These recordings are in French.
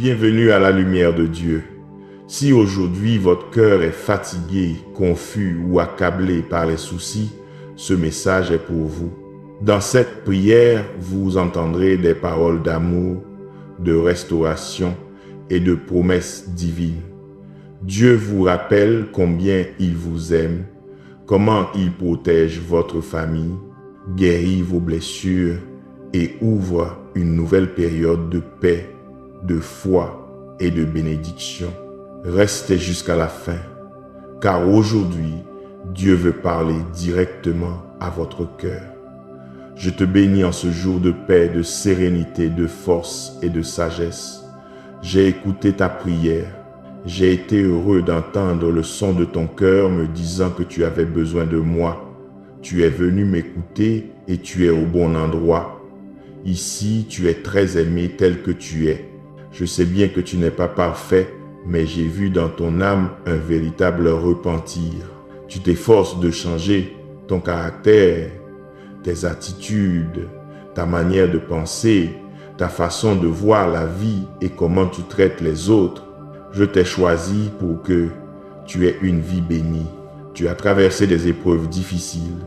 Bienvenue à la lumière de Dieu. Si aujourd'hui votre cœur est fatigué, confus ou accablé par les soucis, ce message est pour vous. Dans cette prière, vous entendrez des paroles d'amour, de restauration et de promesses divines. Dieu vous rappelle combien il vous aime, comment il protège votre famille, guérit vos blessures et ouvre une nouvelle période de paix, de foi et de bénédiction. Restez jusqu'à la fin, car aujourd'hui, Dieu veut parler directement à votre cœur. Je te bénis en ce jour de paix, de sérénité, de force et de sagesse. J'ai écouté ta prière. J'ai été heureux d'entendre le son de ton cœur me disant que tu avais besoin de moi. Tu es venu m'écouter et tu es au bon endroit. Ici, tu es très aimé tel que tu es. Je sais bien que tu n'es pas parfait, mais j'ai vu dans ton âme un véritable repentir. Tu t'efforces de changer ton caractère, tes attitudes, ta manière de penser, ta façon de voir la vie et comment tu traites les autres. Je t'ai choisi pour que tu aies une vie bénie. Tu as traversé des épreuves difficiles,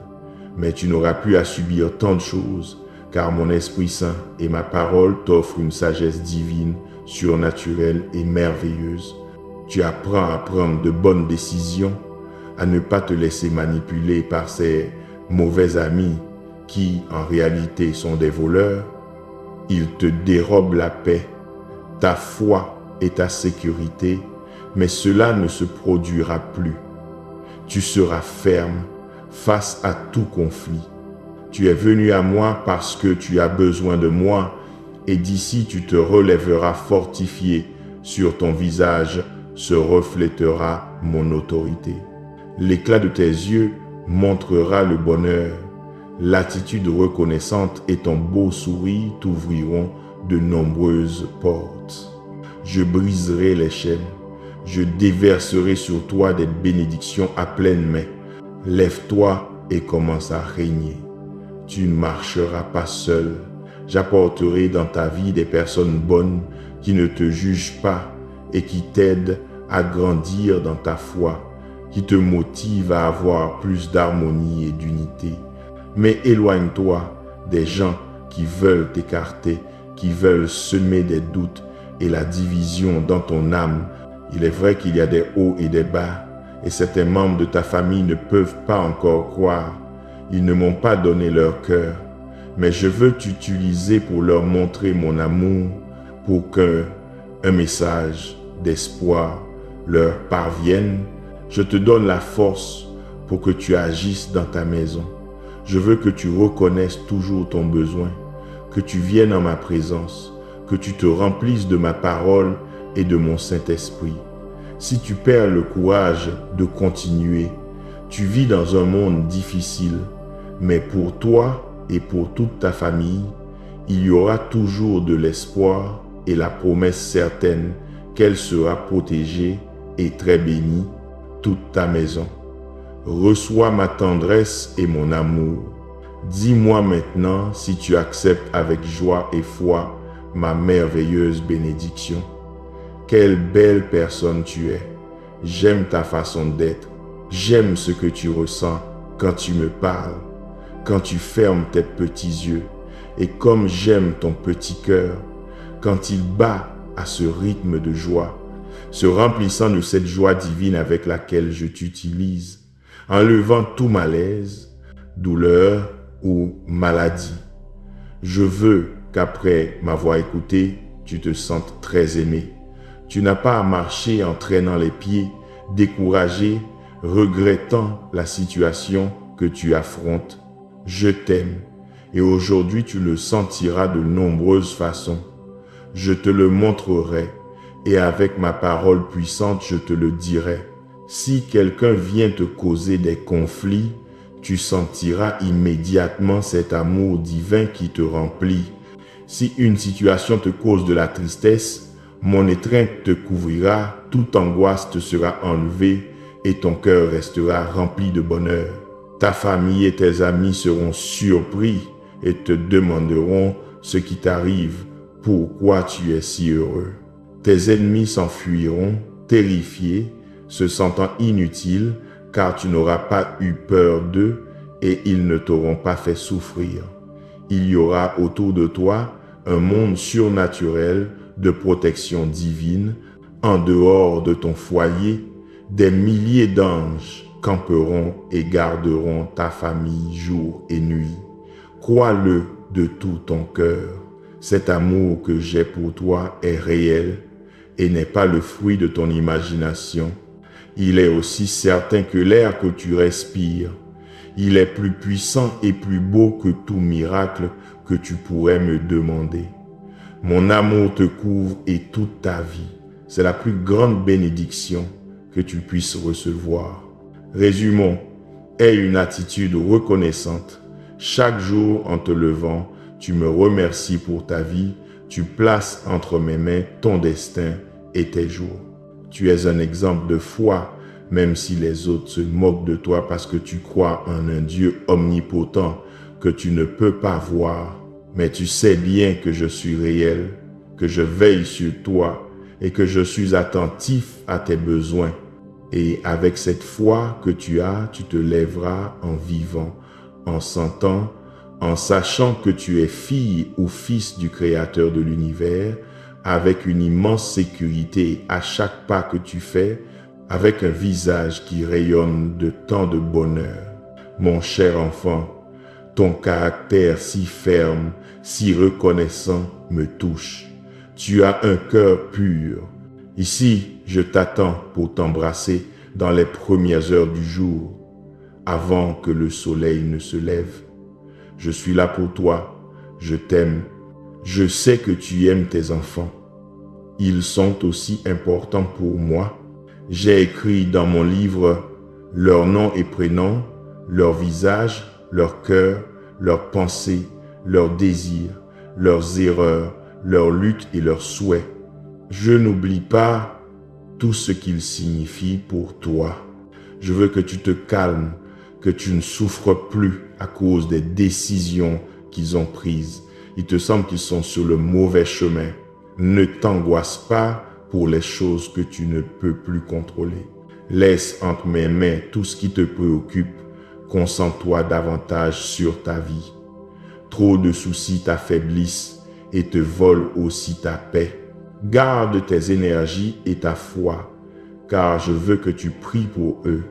mais tu n'auras plus à subir tant de choses, car mon Esprit Saint et ma parole t'offrent une sagesse divine, surnaturelle et merveilleuse. Tu apprends à prendre de bonnes décisions, à ne pas te laisser manipuler par ces mauvais amis qui, en réalité, sont des voleurs. Ils te dérobent la paix, ta foi et ta sécurité, mais cela ne se produira plus. Tu seras ferme face à tout conflit. Tu es venu à moi parce que tu as besoin de moi, et d'ici tu te relèveras fortifié. Sur ton visage se reflétera mon autorité. L'éclat de tes yeux montrera le bonheur. L'attitude reconnaissante et ton beau sourire t'ouvriront de nombreuses portes. Je briserai les chaînes. Je déverserai sur toi des bénédictions à pleine main. Lève-toi et commence à régner. Tu ne marcheras pas seul. J'apporterai dans ta vie des personnes bonnes qui ne te jugent pas et qui t'aident à grandir dans ta foi, qui te motivent à avoir plus d'harmonie et d'unité. Mais éloigne-toi des gens qui veulent t'écarter, qui veulent semer des doutes et la division dans ton âme. Il est vrai qu'il y a des hauts et des bas, et certains membres de ta famille ne peuvent pas encore croire. Ils ne m'ont pas donné leur cœur, mais je veux t'utiliser pour leur montrer mon amour, pour qu'un message d'espoir leur parvienne. Je te donne la force pour que tu agisses dans ta maison. Je veux que tu reconnaisses toujours ton besoin, que tu viennes en ma présence, que tu te remplisses de ma parole et de mon Saint-Esprit. Si tu perds le courage de continuer, tu vis dans un monde difficile, mais pour toi et pour toute ta famille, il y aura toujours de l'espoir et la promesse certaine qu'elle sera protégée et très bénie, toute ta maison. Reçois ma tendresse et mon amour. Dis-moi maintenant si tu acceptes avec joie et foi ma merveilleuse bénédiction. Quelle belle personne tu es. J'aime ta façon d'être. J'aime ce que tu ressens quand tu me parles, quand tu fermes tes petits yeux, et comme j'aime ton petit cœur, quand il bat à ce rythme de joie, se remplissant de cette joie divine avec laquelle je t'utilise, enlevant tout malaise, douleur ou maladie. Je veux qu'après m'avoir écouté, tu te sentes très aimé. Tu n'as pas à marcher en traînant les pieds, découragé, regrettant la situation que tu affrontes. Je t'aime et aujourd'hui tu le sentiras de nombreuses façons. Je te le montrerai et avec ma parole puissante je te le dirai. Si quelqu'un vient te causer des conflits, tu sentiras immédiatement cet amour divin qui te remplit. Si une situation te cause de la tristesse, mon étreinte te couvrira, toute angoisse te sera enlevée et ton cœur restera rempli de bonheur. Ta famille et tes amis seront surpris et te demanderont ce qui t'arrive, pourquoi tu es si heureux. Tes ennemis s'enfuiront, terrifiés, se sentant inutiles, car tu n'auras pas eu peur d'eux et ils ne t'auront pas fait souffrir. Il y aura autour de toi un monde surnaturel de protection divine. En dehors de ton foyer, des milliers d'anges camperont et garderont ta famille jour et nuit. Crois-le de tout ton cœur. Cet amour que j'ai pour toi est réel et n'est pas le fruit de ton imagination. Il est aussi certain que l'air que tu respires. Il est plus puissant et plus beau que tout miracle que tu pourrais me demander. Mon amour te couvre et toute ta vie. C'est la plus grande bénédiction que tu puisses recevoir. Résumons, aie une attitude reconnaissante. Chaque jour en te levant, tu me remercies pour ta vie. Tu places entre mes mains ton destin et tes jours. Tu es un exemple de foi, même si les autres se moquent de toi parce que tu crois en un Dieu omnipotent que tu ne peux pas voir. Mais tu sais bien que je suis réel, que je veille sur toi et que je suis attentif à tes besoins. Et avec cette foi que tu as, tu te lèveras en vivant, en sentant, en sachant que tu es fille ou fils du Créateur de l'univers, avec une immense sécurité à chaque pas que tu fais, avec un visage qui rayonne de tant de bonheur. Mon cher enfant, ton caractère si ferme, si reconnaissant me touche. Tu as un cœur pur. Ici, je t'attends pour t'embrasser dans les premières heures du jour, avant que le soleil ne se lève. Je suis là pour toi, je t'aime. Je sais que tu aimes tes enfants. Ils sont aussi importants pour moi. J'ai écrit dans mon livre leur nom et prénom, leur visage, leur cœur, leurs pensées, leurs désirs, leurs erreurs, leurs luttes et leurs souhaits. Je n'oublie pas tout ce qu'ils signifient pour toi. Je veux que tu te calmes, que tu ne souffres plus à cause des décisions qu'ils ont prises. Il te semble qu'ils sont sur le mauvais chemin. Ne t'angoisse pas pour les choses que tu ne peux plus contrôler. Laisse entre mes mains tout ce qui te préoccupe. Concentre-toi davantage sur ta vie. Trop de soucis t'affaiblissent et te volent aussi ta paix. Garde tes énergies et ta foi, car je veux que tu pries pour eux.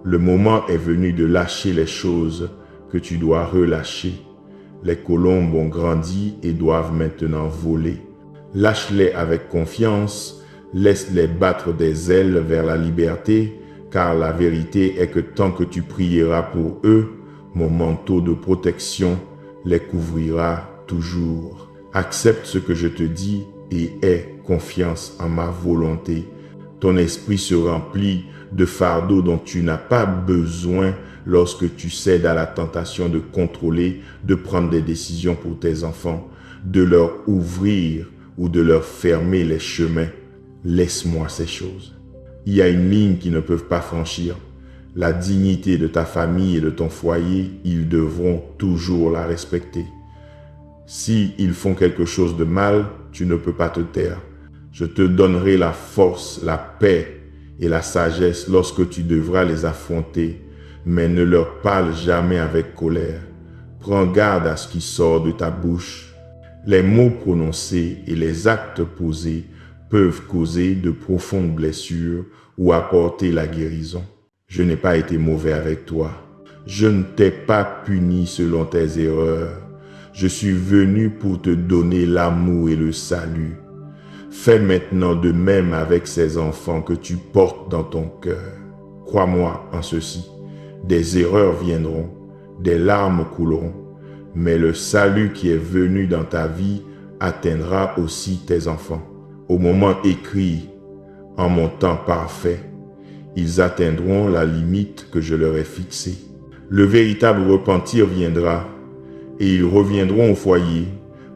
Le moment est venu de lâcher les choses que tu dois relâcher. Les colombes ont grandi et doivent maintenant voler. Lâche-les avec confiance, laisse-les battre des ailes vers la liberté, car la vérité est que tant que tu prieras pour eux, mon manteau de protection les couvrira toujours. Accepte ce que je te dis et aie confiance en ma volonté. Ton esprit se remplit de fardeaux dont tu n'as pas besoin lorsque tu cèdes à la tentation de contrôler, de prendre des décisions pour tes enfants, de leur ouvrir ou de leur fermer les chemins. Laisse-moi ces choses. Il y a une ligne qu'ils ne peuvent pas franchir. La dignité de ta famille et de ton foyer, ils devront toujours la respecter. Si ils font quelque chose de mal, tu ne peux pas te taire. Je te donnerai la force, la paix et la sagesse lorsque tu devras les affronter, mais ne leur parle jamais avec colère. Prends garde à ce qui sort de ta bouche. Les mots prononcés et les actes posés peuvent causer de profondes blessures ou apporter la guérison. Je n'ai pas été mauvais avec toi. Je ne t'ai pas puni selon tes erreurs. Je suis venu pour te donner l'amour et le salut. Fais maintenant de même avec ces enfants que tu portes dans ton cœur. Crois-moi en ceci, des erreurs viendront, des larmes couleront, mais le salut qui est venu dans ta vie atteindra aussi tes enfants. Au moment écrit, en mon temps parfait, ils atteindront la limite que je leur ai fixée. Le véritable repentir viendra, et ils reviendront au foyer,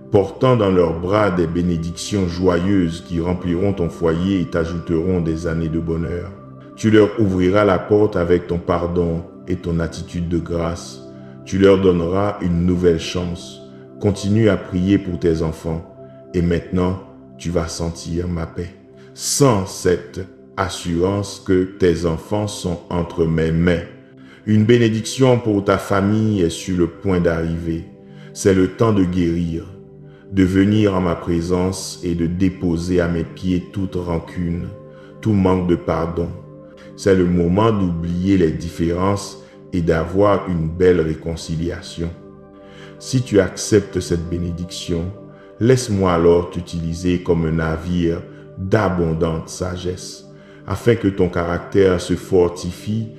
portant dans leurs bras des bénédictions joyeuses qui rempliront ton foyer et t'ajouteront des années de bonheur. Tu leur ouvriras la porte avec ton pardon et ton attitude de grâce. Tu leur donneras une nouvelle chance. Continue à prier pour tes enfants. Et maintenant, tu vas sentir ma paix. Sans cette assurance que tes enfants sont entre mes mains. Une bénédiction pour ta famille est sur le point d'arriver. C'est le temps de guérir, de venir en ma présence et de déposer à mes pieds toute rancune, tout manque de pardon. C'est le moment d'oublier les différences et d'avoir une belle réconciliation. Si tu acceptes cette bénédiction, laisse-moi alors t'utiliser comme un navire d'abondante sagesse, afin que ton caractère se fortifie,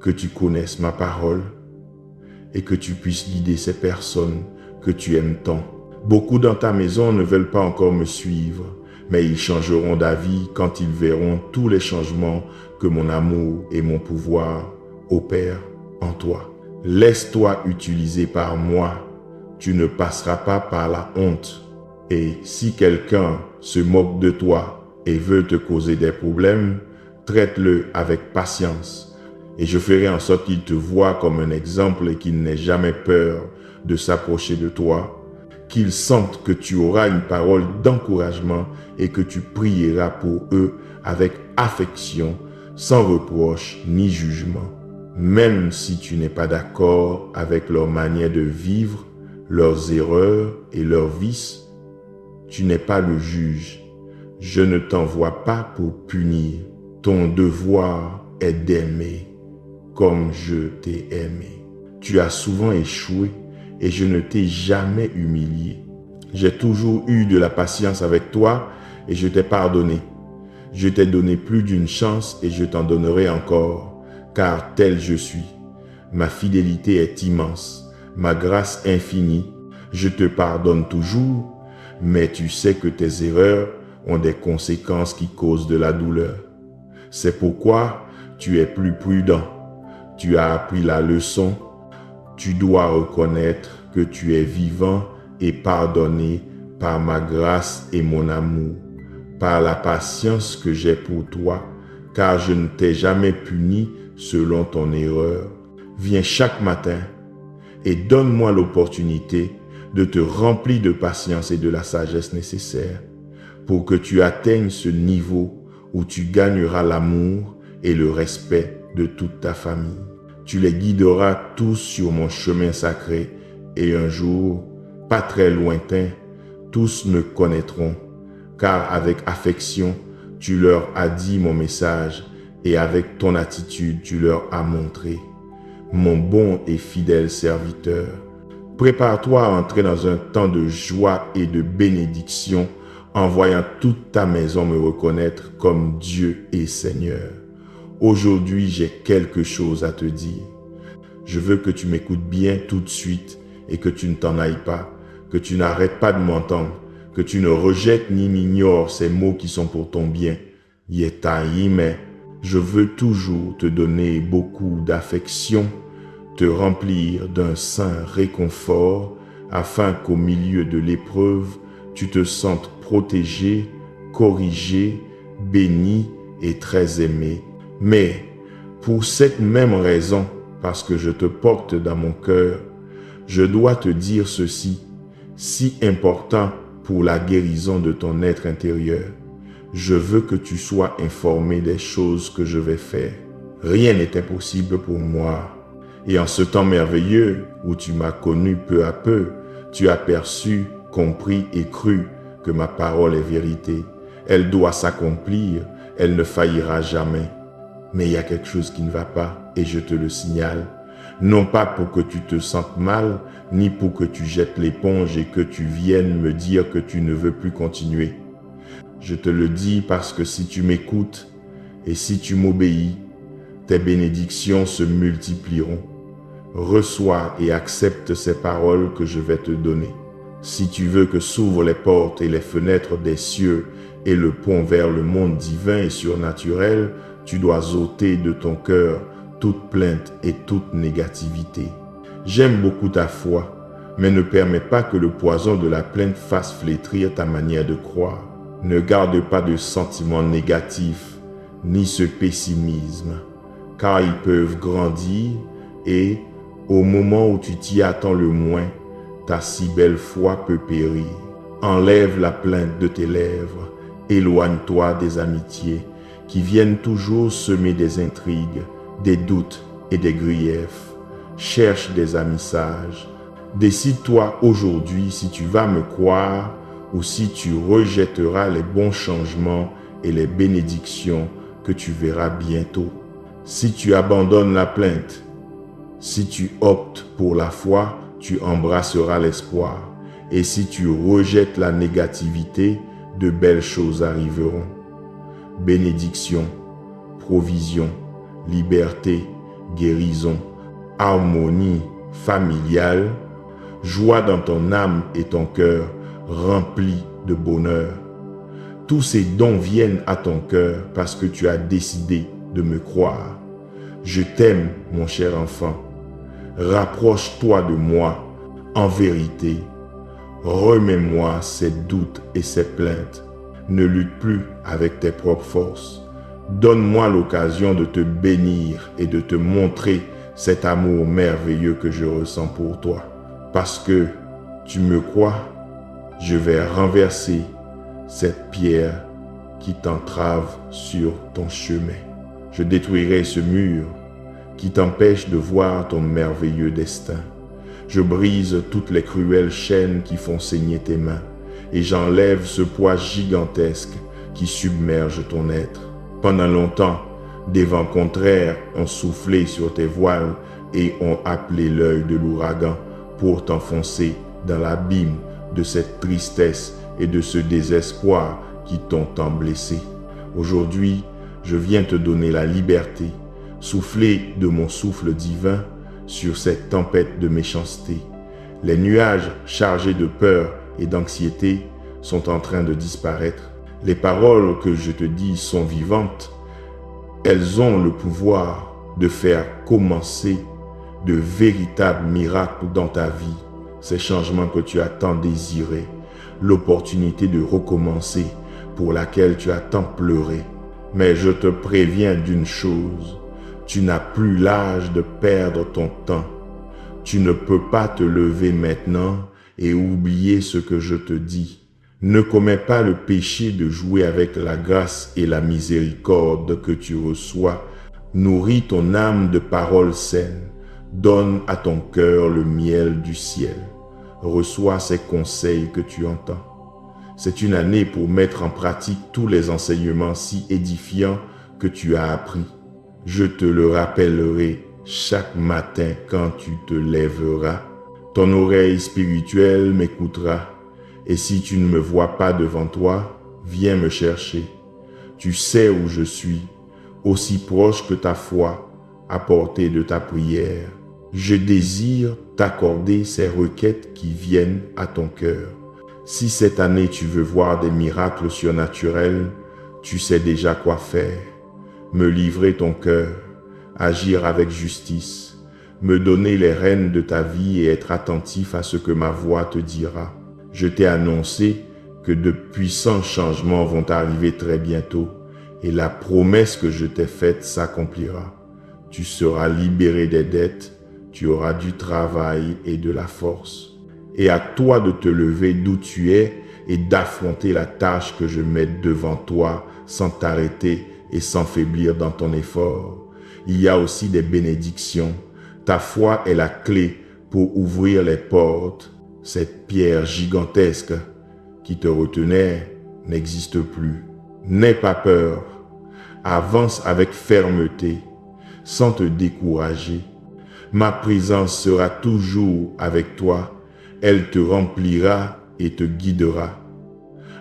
que tu connaisses ma parole et que tu puisses guider ces personnes que tu aimes tant. Beaucoup dans ta maison ne veulent pas encore me suivre, mais ils changeront d'avis quand ils verront tous les changements que mon amour et mon pouvoir opèrent en toi. Laisse-toi utiliser par moi, tu ne passeras pas par la honte. Et si quelqu'un se moque de toi et veut te causer des problèmes, traite-le avec patience. Et je ferai en sorte qu'il te voie comme un exemple et qu'il n'ait jamais peur de s'approcher de toi, qu'il sente que tu auras une parole d'encouragement et que tu prieras pour eux avec affection, sans reproche ni jugement. Même si tu n'es pas d'accord avec leur manière de vivre, leurs erreurs et leurs vices, tu n'es pas le juge. Je ne t'envoie pas pour punir. Ton devoir est d'aimer comme je t'ai aimé. Tu as souvent échoué et je ne t'ai jamais humilié. J'ai toujours eu de la patience avec toi et je t'ai pardonné. Je t'ai donné plus d'une chance et je t'en donnerai encore, car tel je suis. Ma fidélité est immense, ma grâce infinie. Je te pardonne toujours, mais tu sais que tes erreurs ont des conséquences qui causent de la douleur. C'est pourquoi tu es plus prudent. Tu as appris la leçon. Tu dois reconnaître que tu es vivant et pardonné par ma grâce et mon amour, par la patience que j'ai pour toi, car je ne t'ai jamais puni selon ton erreur. Viens chaque matin et donne-moi l'opportunité de te remplir de patience et de la sagesse nécessaire pour que tu atteignes ce niveau où tu gagneras l'amour et le respect de toute ta famille. Tu les guideras tous sur mon chemin sacré et un jour, pas très lointain, tous me connaîtront, car avec affection, tu leur as dit mon message et avec ton attitude, tu leur as montré. Mon bon et fidèle serviteur, prépare-toi à entrer dans un temps de joie et de bénédiction en voyant toute ta maison me reconnaître comme Dieu et Seigneur. Aujourd'hui, j'ai quelque chose à te dire. Je veux que tu m'écoutes bien tout de suite et que tu ne t'en ailles pas, que tu n'arrêtes pas de m'entendre, que tu ne rejettes ni n'ignores ces mots qui sont pour ton bien. Yetaïme, je veux toujours te donner beaucoup d'affection, te remplir d'un saint réconfort, afin qu'au milieu de l'épreuve, tu te sentes protégé, corrigé, béni et très aimé. Mais pour cette même raison, parce que je te porte dans mon cœur, je dois te dire ceci, si important pour la guérison de ton être intérieur. Je veux que tu sois informé des choses que je vais faire. Rien n'est impossible pour moi. Et en ce temps merveilleux où tu m'as connu peu à peu, tu as perçu, compris et cru que ma parole est vérité. Elle doit s'accomplir, elle ne faillira jamais. Mais il y a quelque chose qui ne va pas et je te le signale. Non pas pour que tu te sentes mal, ni pour que tu jettes l'éponge et que tu viennes me dire que tu ne veux plus continuer. Je te le dis parce que si tu m'écoutes et si tu m'obéis, tes bénédictions se multiplieront. Reçois et accepte ces paroles que je vais te donner. Si tu veux que s'ouvrent les portes et les fenêtres des cieux et le pont vers le monde divin et surnaturel, tu dois ôter de ton cœur toute plainte et toute négativité. J'aime beaucoup ta foi, mais ne permets pas que le poison de la plainte fasse flétrir ta manière de croire. Ne garde pas de sentiments négatifs, ni ce pessimisme, car ils peuvent grandir et, au moment où tu t'y attends le moins, ta si belle foi peut périr. Enlève la plainte de tes lèvres, éloigne-toi des amitiés qui viennent toujours semer des intrigues, des doutes et des griefs. Cherche des amis sages. Décide-toi aujourd'hui si tu vas me croire ou si tu rejetteras les bons changements et les bénédictions que tu verras bientôt. Si tu abandonnes la plainte, si tu optes pour la foi, tu embrasseras l'espoir. Et si tu rejettes la négativité, de belles choses arriveront. Bénédiction, provision, liberté, guérison, harmonie familiale, joie dans ton âme et ton cœur remplis de bonheur. Tous ces dons viennent à ton cœur parce que tu as décidé de me croire. Je t'aime, mon cher enfant. Rapproche-toi de moi en vérité. Remets-moi ces doutes et ces plaintes. Ne lutte plus avec tes propres forces. Donne-moi l'occasion de te bénir et de te montrer cet amour merveilleux que je ressens pour toi. Parce que tu me crois, je vais renverser cette pierre qui t'entrave sur ton chemin. Je détruirai ce mur qui t'empêche de voir ton merveilleux destin. Je brise toutes les cruelles chaînes qui font saigner tes mains et j'enlève ce poids gigantesque qui submerge ton être. Pendant longtemps, des vents contraires ont soufflé sur tes voiles et ont appelé l'œil de l'ouragan pour t'enfoncer dans l'abîme de cette tristesse et de ce désespoir qui t'ont tant blessé. Aujourd'hui, je viens te donner la liberté, souffler de mon souffle divin sur cette tempête de méchanceté. Les nuages chargés de peur et d'anxiété sont en train de disparaître. Les paroles que je te dis sont vivantes. Elles ont le pouvoir de faire commencer de véritables miracles dans ta vie. Ces changements que tu as tant désirés, l'opportunité de recommencer pour laquelle tu as tant pleuré. Mais je te préviens d'une chose, tu n'as plus l'âge de perdre ton temps. Tu ne peux pas te lever maintenant et oublier ce que je te dis. Ne commets pas le péché de jouer avec la grâce et la miséricorde que tu reçois. Nourris ton âme de paroles saines. Donne à ton cœur le miel du ciel. Reçois ces conseils que tu entends. C'est une année pour mettre en pratique tous les enseignements si édifiants que tu as appris. Je te le rappellerai chaque matin quand tu te lèveras. Ton oreille spirituelle m'écoutera. Et si tu ne me vois pas devant toi, viens me chercher. Tu sais où je suis, aussi proche que ta foi, à portée de ta prière. Je désire t'accorder ces requêtes qui viennent à ton cœur. Si cette année tu veux voir des miracles surnaturels, tu sais déjà quoi faire. Me livrer ton cœur, agir avec justice, me donner les rênes de ta vie et être attentif à ce que ma voix te dira. Je t'ai annoncé que de puissants changements vont arriver très bientôt et la promesse que je t'ai faite s'accomplira. Tu seras libéré des dettes, tu auras du travail et de la force. Et à toi de te lever d'où tu es et d'affronter la tâche que je mets devant toi sans t'arrêter et sans faiblir dans ton effort. Il y a aussi des bénédictions. Ta foi est la clé pour ouvrir les portes. Cette pierre gigantesque qui te retenait n'existe plus. N'aie pas peur. Avance avec fermeté, sans te décourager. Ma présence sera toujours avec toi. Elle te remplira et te guidera.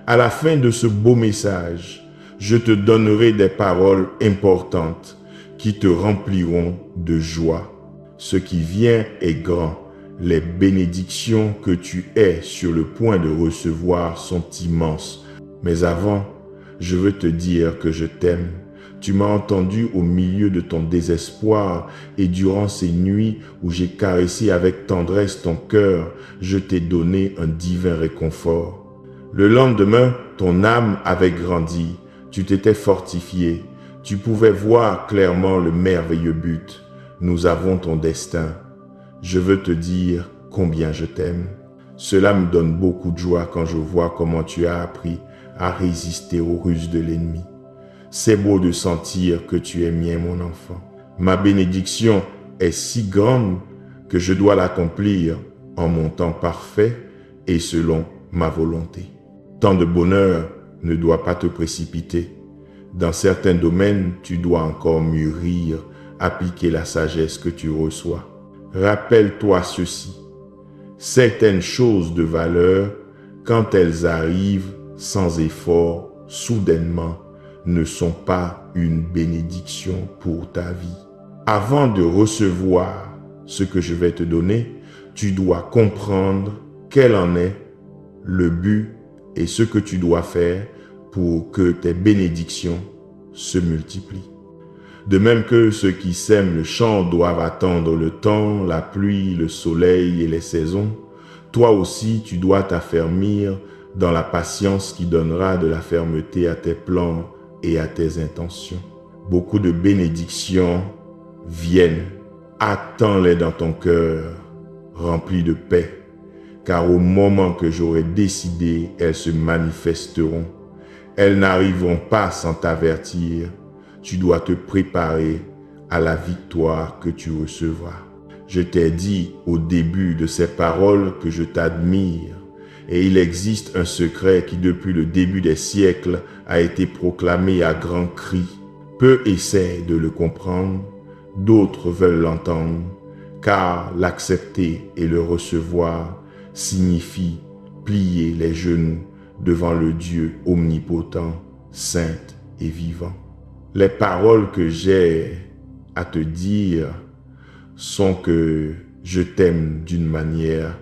À la fin de ce beau message, je te donnerai des paroles importantes qui te rempliront de joie. Ce qui vient est grand. Les bénédictions que tu es sur le point de recevoir sont immenses. Mais avant, je veux te dire que je t'aime. Tu m'as entendu au milieu de ton désespoir et durant ces nuits où j'ai caressé avec tendresse ton cœur, je t'ai donné un divin réconfort. Le lendemain, ton âme avait grandi, tu t'étais fortifié, tu pouvais voir clairement le merveilleux but. Nous avons ton destin. Je veux te dire combien je t'aime. Cela me donne beaucoup de joie quand je vois comment tu as appris à résister aux ruses de l'ennemi. C'est beau de sentir que tu es mien, mon enfant. Ma bénédiction est si grande que je dois l'accomplir en mon temps parfait et selon ma volonté. Tant de bonheur ne doit pas te précipiter. Dans certains domaines, tu dois encore mûrir, appliquer la sagesse que tu reçois. Rappelle-toi ceci. Certaines choses de valeur, quand elles arrivent sans effort, soudainement, ne sont pas une bénédiction pour ta vie. Avant de recevoir ce que je vais te donner, tu dois comprendre quel en est le but et ce que tu dois faire pour que tes bénédictions se multiplient. De même que ceux qui sèment le champ doivent attendre le temps, la pluie, le soleil et les saisons, toi aussi tu dois t'affermir dans la patience qui donnera de la fermeté à tes plans et à tes intentions. Beaucoup de bénédictions viennent. Attends-les dans ton cœur, rempli de paix, car au moment que j'aurai décidé, elles se manifesteront. Elles n'arriveront pas sans t'avertir. Tu dois te préparer à la victoire que tu recevras. Je t'ai dit au début de ces paroles que je t'admire, et il existe un secret qui depuis le début des siècles a été proclamé à grands cris. Peu essaient de le comprendre, d'autres veulent l'entendre, car l'accepter et le recevoir signifie plier les genoux devant le Dieu omnipotent, saint et vivant. Les paroles que j'ai à te dire sont que je t'aime d'une manière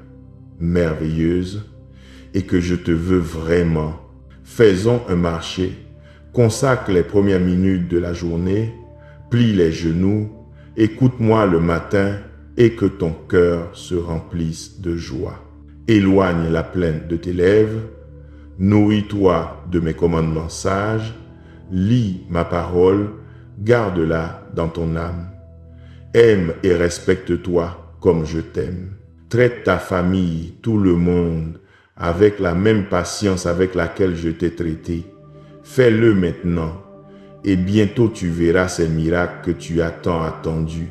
merveilleuse et que je te veux vraiment. Faisons un marché, consacre les premières minutes de la journée, plie les genoux, écoute-moi le matin et que ton cœur se remplisse de joie. Éloigne la plainte de tes lèvres, nourris-toi de mes commandements sages, lis ma parole, garde-la dans ton âme. Aime et respecte-toi comme je t'aime. Traite ta famille, tout le monde, avec la même patience avec laquelle je t'ai traité. Fais-le maintenant, et bientôt tu verras ces miracles que tu as tant attendus.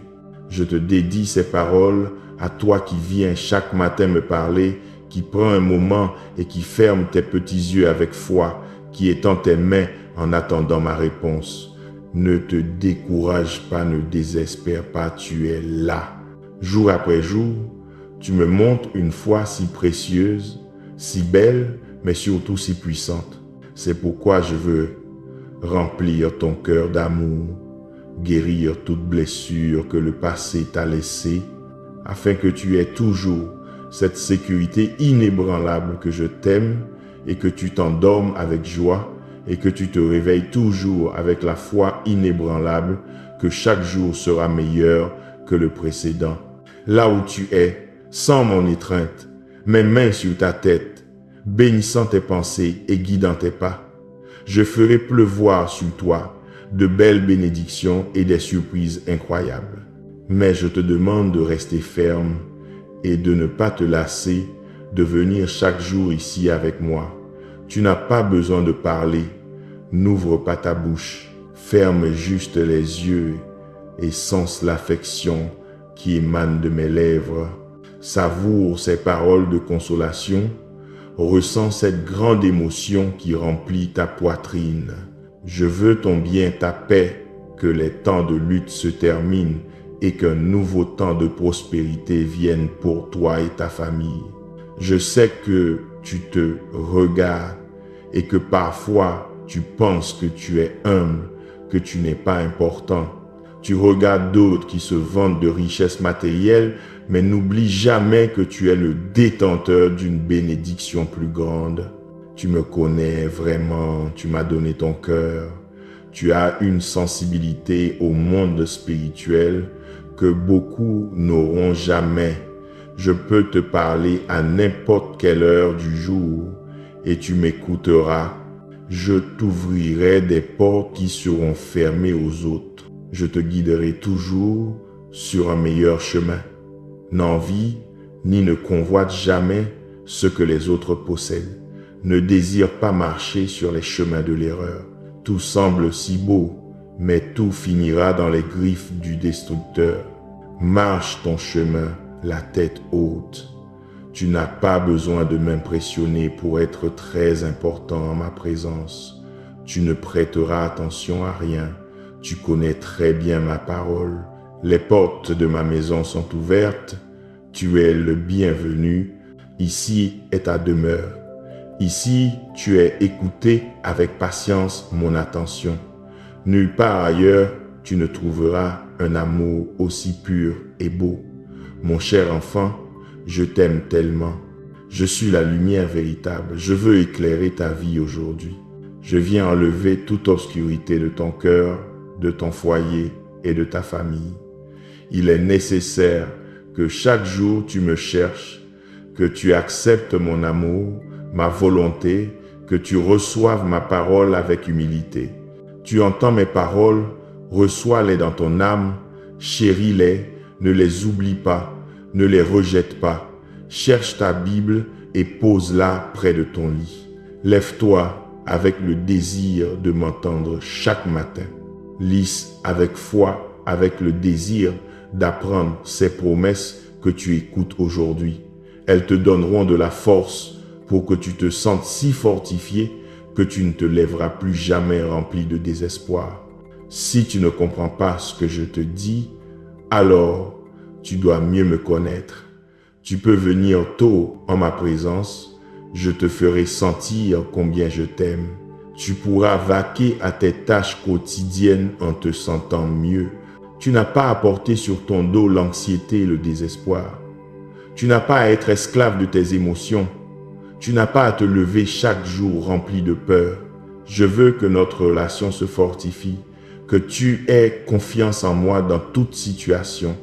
Je te dédie ces paroles à toi qui viens chaque matin me parler, qui prend un moment et qui ferme tes petits yeux avec foi, qui étend tes mains en attendant ma réponse. Ne te décourage pas, ne désespère pas, tu es là. Jour après jour, tu me montres une foi si précieuse, si belle, mais surtout si puissante. C'est pourquoi je veux remplir ton cœur d'amour, guérir toute blessure que le passé t'a laissée, afin que tu aies toujours cette sécurité inébranlable que je t'aime et que tu t'endormes avec joie et que tu te réveilles toujours avec la foi inébranlable que chaque jour sera meilleur que le précédent. Là où tu es, sens mon étreinte, mes mains sur ta tête, bénissant tes pensées et guidant tes pas. Je ferai pleuvoir sur toi de belles bénédictions et des surprises incroyables. Mais je te demande de rester ferme et de ne pas te lasser de venir chaque jour ici avec moi. Tu n'as pas besoin de parler, n'ouvre pas ta bouche, ferme juste les yeux et sens l'affection qui émane de mes lèvres. Savoure ces paroles de consolation, ressens cette grande émotion qui remplit ta poitrine. Je veux ton bien, ta paix, que les temps de lutte se terminent et qu'un nouveau temps de prospérité vienne pour toi et ta famille. Je sais que tu te regardes et que parfois tu penses que tu es humble, que tu n'es pas important. Tu regardes d'autres qui se vantent de richesses matérielles, mais n'oublie jamais que tu es le détenteur d'une bénédiction plus grande. Tu me connais vraiment, tu m'as donné ton cœur. Tu as une sensibilité au monde spirituel que beaucoup n'auront jamais. Je peux te parler à n'importe quelle heure du jour et tu m'écouteras. Je t'ouvrirai des portes qui seront fermées aux autres. Je te guiderai toujours sur un meilleur chemin. N'envie ni ne convoite jamais ce que les autres possèdent. Ne désire pas marcher sur les chemins de l'erreur. Tout semble si beau, mais tout finira dans les griffes du destructeur. Marche ton chemin, la tête haute. Tu n'as pas besoin de m'impressionner pour être très important en ma présence. Tu ne prêteras attention à rien. Tu connais très bien ma parole. Les portes de ma maison sont ouvertes. Tu es le bienvenu. Ici est ta demeure. Ici, tu es écouté avec patience mon attention. Nulle part ailleurs, tu ne trouveras un amour aussi pur et beau. Mon cher enfant, je t'aime tellement. Je suis la lumière véritable. Je veux éclairer ta vie aujourd'hui. Je viens enlever toute obscurité de ton cœur, de ton foyer et de ta famille. Il est nécessaire que chaque jour tu me cherches, que tu acceptes mon amour, ma volonté, que tu reçoives ma parole avec humilité. Tu entends mes paroles, reçois-les dans ton âme, chéris-les, ne les oublie pas, ne les rejette pas. Cherche ta Bible et pose-la près de ton lit. Lève-toi avec le désir de m'entendre chaque matin. Lis avec foi, avec le désir d'apprendre ces promesses que tu écoutes aujourd'hui. Elles te donneront de la force pour que tu te sentes si fortifié que tu ne te lèveras plus jamais rempli de désespoir. Si tu ne comprends pas ce que je te dis, alors tu dois mieux me connaître. Tu peux venir tôt en ma présence, je te ferai sentir combien je t'aime. Tu pourras vaquer à tes tâches quotidiennes en te sentant mieux. Tu n'as pas à porter sur ton dos l'anxiété et le désespoir. Tu n'as pas à être esclave de tes émotions. Tu n'as pas à te lever chaque jour rempli de peur. Je veux que notre relation se fortifie, que tu aies confiance en moi dans toute situation.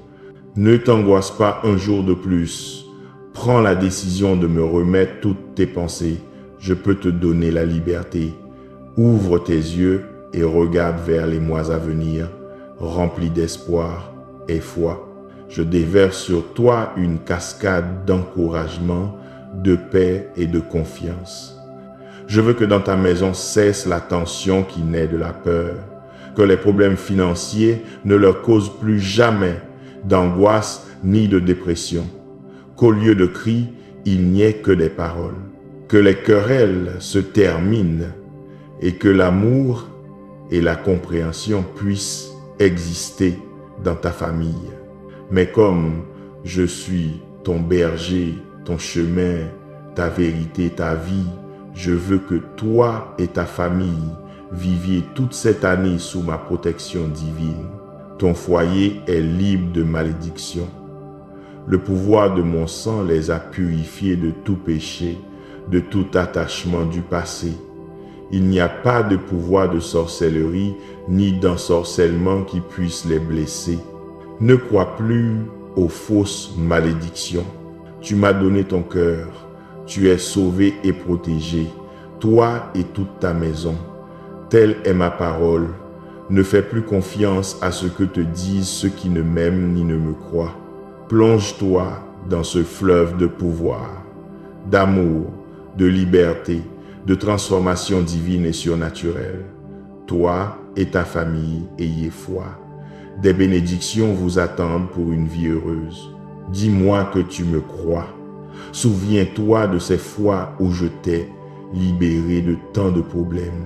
Ne t'angoisse pas un jour de plus. Prends la décision de me remettre toutes tes pensées. Je peux te donner la liberté. Ouvre tes yeux et regarde vers les mois à venir, remplis d'espoir et foi. Je déverse sur toi une cascade d'encouragement, de paix et de confiance. Je veux que dans ta maison cesse la tension qui naît de la peur, que les problèmes financiers ne leur causent plus jamais d'angoisse ni de dépression, qu'au lieu de cris, il n'y ait que des paroles, que les querelles se terminent et que l'amour et la compréhension puissent exister dans ta famille. Mais comme je suis ton berger, ton chemin, ta vérité, ta vie, je veux que toi et ta famille viviez toute cette année sous ma protection divine. Ton foyer est libre de malédiction. Le pouvoir de mon sang les a purifiés de tout péché, de tout attachement du passé. Il n'y a pas de pouvoir de sorcellerie ni d'ensorcellement qui puisse les blesser. Ne crois plus aux fausses malédictions. Tu m'as donné ton cœur. Tu es sauvé et protégé, toi et toute ta maison. Telle est ma parole. Ne fais plus confiance à ce que te disent ceux qui ne m'aiment ni ne me croient. Plonge-toi dans ce fleuve de pouvoir, d'amour, de liberté, de transformation divine et surnaturelle. Toi et ta famille, ayez foi. Des bénédictions vous attendent pour une vie heureuse. Dis-moi que tu me crois. Souviens-toi de ces fois où je t'ai libéré de tant de problèmes,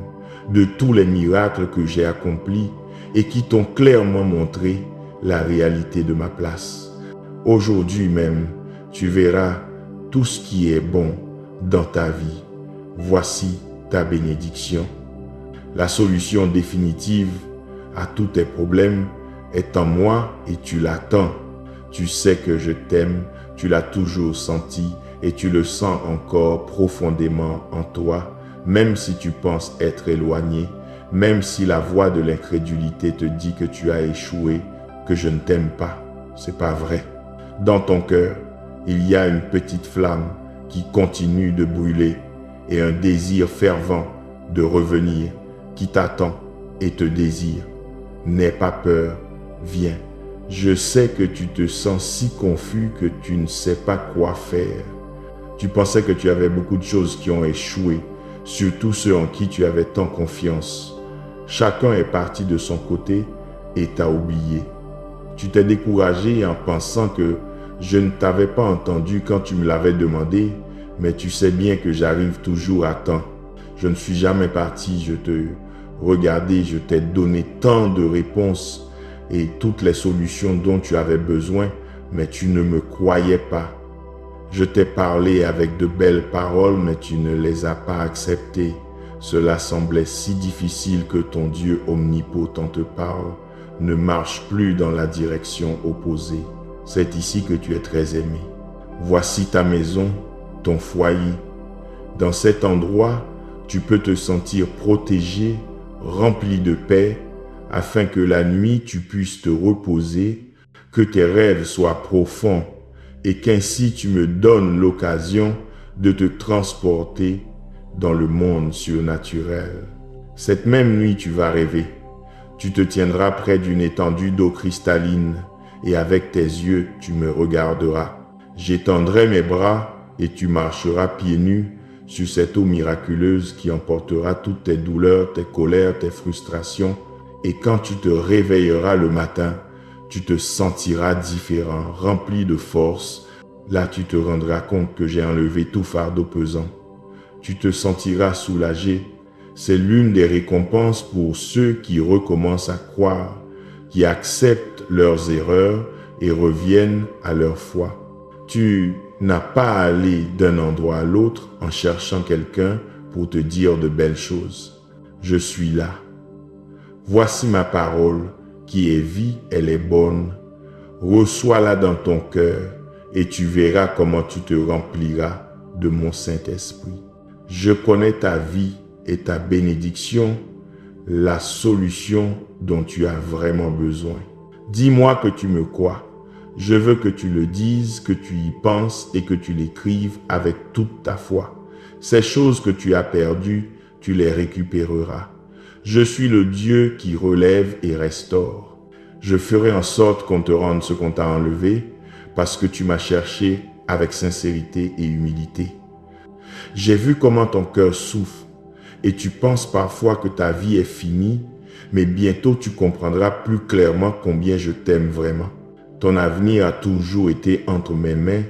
de tous les miracles que j'ai accomplis et qui t'ont clairement montré la réalité de ma place. Aujourd'hui même, tu verras tout ce qui est bon dans ta vie. Voici ta bénédiction. La solution définitive à tous tes problèmes est en moi et tu l'attends. Tu sais que je t'aime, tu l'as toujours senti et tu le sens encore profondément en toi, même si tu penses être éloigné, même si la voix de l'incrédulité te dit que tu as échoué, que je ne t'aime pas. C'est pas vrai. Dans ton cœur, il y a une petite flamme qui continue de brûler et un désir fervent de revenir qui t'attend et te désire. N'aie pas peur, viens. Je sais que tu te sens si confus que tu ne sais pas quoi faire. Tu pensais que tu avais beaucoup de choses qui ont échoué, surtout ceux en qui tu avais tant confiance. Chacun est parti de son côté et t'a oublié. Tu t'es découragé en pensant que je ne t'avais pas entendu quand tu me l'avais demandé, mais tu sais bien que j'arrive toujours à temps. Je ne suis jamais parti, je te regardais, je t'ai donné tant de réponses et toutes les solutions dont tu avais besoin, mais tu ne me croyais pas. Je t'ai parlé avec de belles paroles, mais tu ne les as pas acceptées. Cela semblait si difficile que ton Dieu omnipotent te parle, ne marche plus dans la direction opposée. C'est ici que tu es très aimé. Voici ta maison, ton foyer. Dans cet endroit, tu peux te sentir protégé, rempli de paix, afin que la nuit tu puisses te reposer, que tes rêves soient profonds et qu'ainsi tu me donnes l'occasion de te transporter dans le monde surnaturel. Cette même nuit, tu vas rêver. Tu te tiendras près d'une étendue d'eau cristalline et avec tes yeux, tu me regarderas. J'étendrai mes bras et tu marcheras pieds nus sur cette eau miraculeuse qui emportera toutes tes douleurs, tes colères, tes frustrations. Et quand tu te réveilleras le matin, tu te sentiras différent, rempli de force. Là, tu te rendras compte que j'ai enlevé tout fardeau pesant. Tu te sentiras soulagé. C'est l'une des récompenses pour ceux qui recommencent à croire, qui acceptent leurs erreurs et reviennent à leur foi. Tu n'as pas à aller d'un endroit à l'autre en cherchant quelqu'un pour te dire de belles choses. Je suis là. Voici ma parole qui est vie, elle est bonne. Reçois-la dans ton cœur et tu verras comment tu te rempliras de mon Saint-Esprit. Je connais ta vie et ta bénédiction, la solution dont tu as vraiment besoin. Dis-moi que tu me crois. Je veux que tu le dises, que tu y penses et que tu l'écrives avec toute ta foi. Ces choses que tu as perdues, tu les récupéreras. Je suis le Dieu qui relève et restaure. Je ferai en sorte qu'on te rende ce qu'on t'a enlevé parce que tu m'as cherché avec sincérité et humilité. J'ai vu comment ton cœur souffre et tu penses parfois que ta vie est finie, mais bientôt tu comprendras plus clairement combien je t'aime vraiment. Ton avenir a toujours été entre mes mains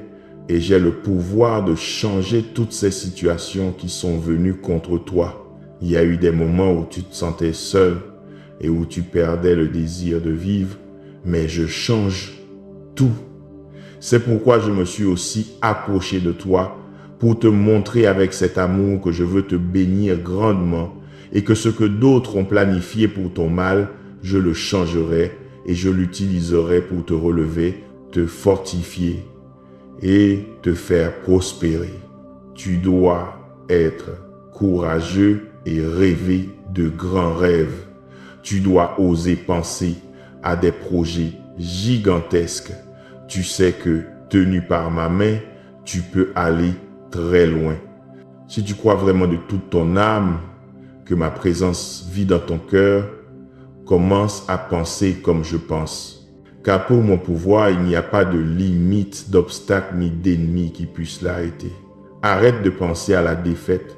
et j'ai le pouvoir de changer toutes ces situations qui sont venues contre toi. Il y a eu des moments où tu te sentais seul et où tu perdais le désir de vivre, mais je change tout. C'est pourquoi je me suis aussi approché de toi pour te montrer avec cet amour que je veux te bénir grandement et que ce que d'autres ont planifié pour ton mal, je le changerai et je l'utiliserai pour te relever, te fortifier et te faire prospérer. Tu dois être courageux et rêver de grands rêves. Tu dois oser penser à des projets gigantesques. Tu sais que, tenu par ma main, tu peux aller très loin. Si tu crois vraiment de toute ton âme que ma présence vit dans ton cœur, commence à penser comme je pense. Car pour mon pouvoir, il n'y a pas de limite, d'obstacle ni d'ennemi qui puisse l'arrêter. Arrête de penser à la défaite.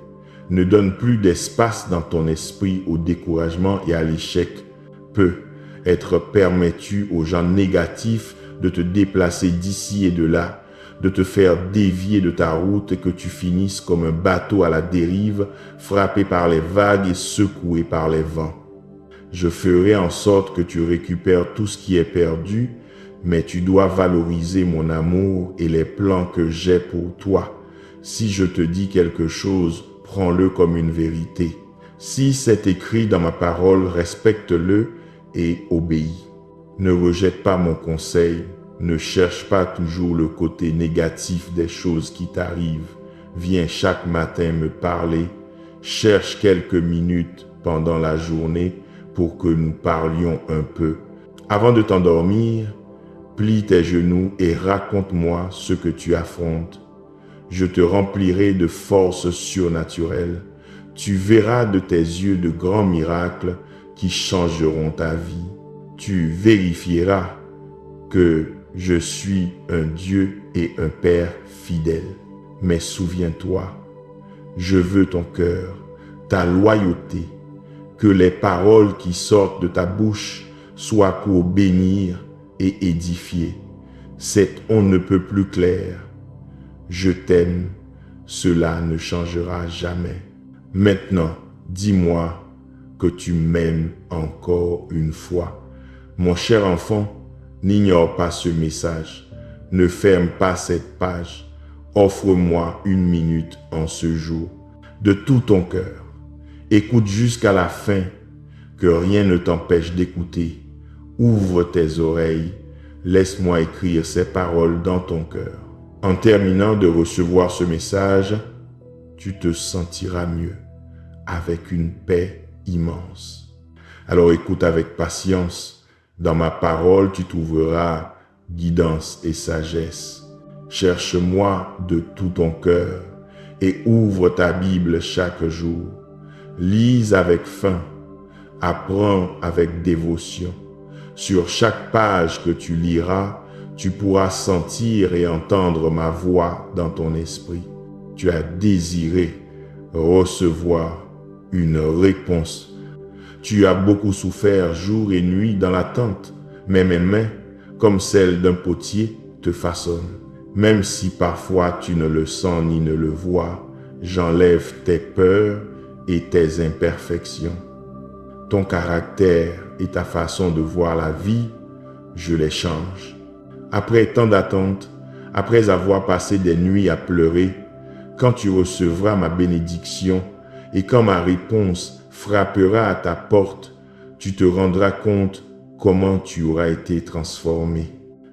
Ne donne plus d'espace dans ton esprit au découragement et à l'échec. Peut-être permets-tu aux gens négatifs de te déplacer d'ici et de là, de te faire dévier de ta route et que tu finisses comme un bateau à la dérive, frappé par les vagues et secoué par les vents. Je ferai en sorte que tu récupères tout ce qui est perdu, mais tu dois valoriser mon amour et les plans que j'ai pour toi. Si je te dis quelque chose, prends-le comme une vérité. Si c'est écrit dans ma parole, respecte-le et obéis. Ne rejette pas mon conseil, ne cherche pas toujours le côté négatif des choses qui t'arrivent. Viens chaque matin me parler, cherche quelques minutes pendant la journée pour que nous parlions un peu. Avant de t'endormir, plie tes genoux et raconte-moi ce que tu affrontes. Je te remplirai de forces surnaturelles. Tu verras de tes yeux de grands miracles qui changeront ta vie. Tu vérifieras que je suis un Dieu et un Père fidèle. mais souviens-toi, je veux ton cœur, ta loyauté, que les paroles qui sortent de ta bouche soient pour bénir et édifier. C'est on ne peut plus clair. Je t'aime, cela ne changera jamais. Maintenant, dis-moi que tu m'aimes encore une fois. Mon cher enfant, n'ignore pas ce message. Ne ferme pas cette page. Offre-moi une minute en ce jour, de tout ton cœur. Écoute jusqu'à la fin, que rien ne t'empêche d'écouter. Ouvre tes oreilles, laisse-moi écrire ces paroles dans ton cœur. En terminant de recevoir ce message, tu te sentiras mieux, avec une paix immense. Alors écoute avec patience. Dans ma parole, tu trouveras guidance et sagesse. Cherche-moi de tout ton cœur et ouvre ta Bible chaque jour. Lise avec faim, apprends avec dévotion. Sur chaque page que tu liras, tu pourras sentir et entendre ma voix dans ton esprit. Tu as désiré recevoir une réponse. Tu as beaucoup souffert jour et nuit dans l'attente, mais mes mains, comme celles d'un potier, te façonnent. Même si parfois tu ne le sens ni ne le vois, j'enlève tes peurs et tes imperfections. Ton caractère et ta façon de voir la vie, je les change. Après tant d'attente, après avoir passé des nuits à pleurer, quand tu recevras ma bénédiction et quand ma réponse frappera à ta porte, tu te rendras compte comment tu auras été transformé.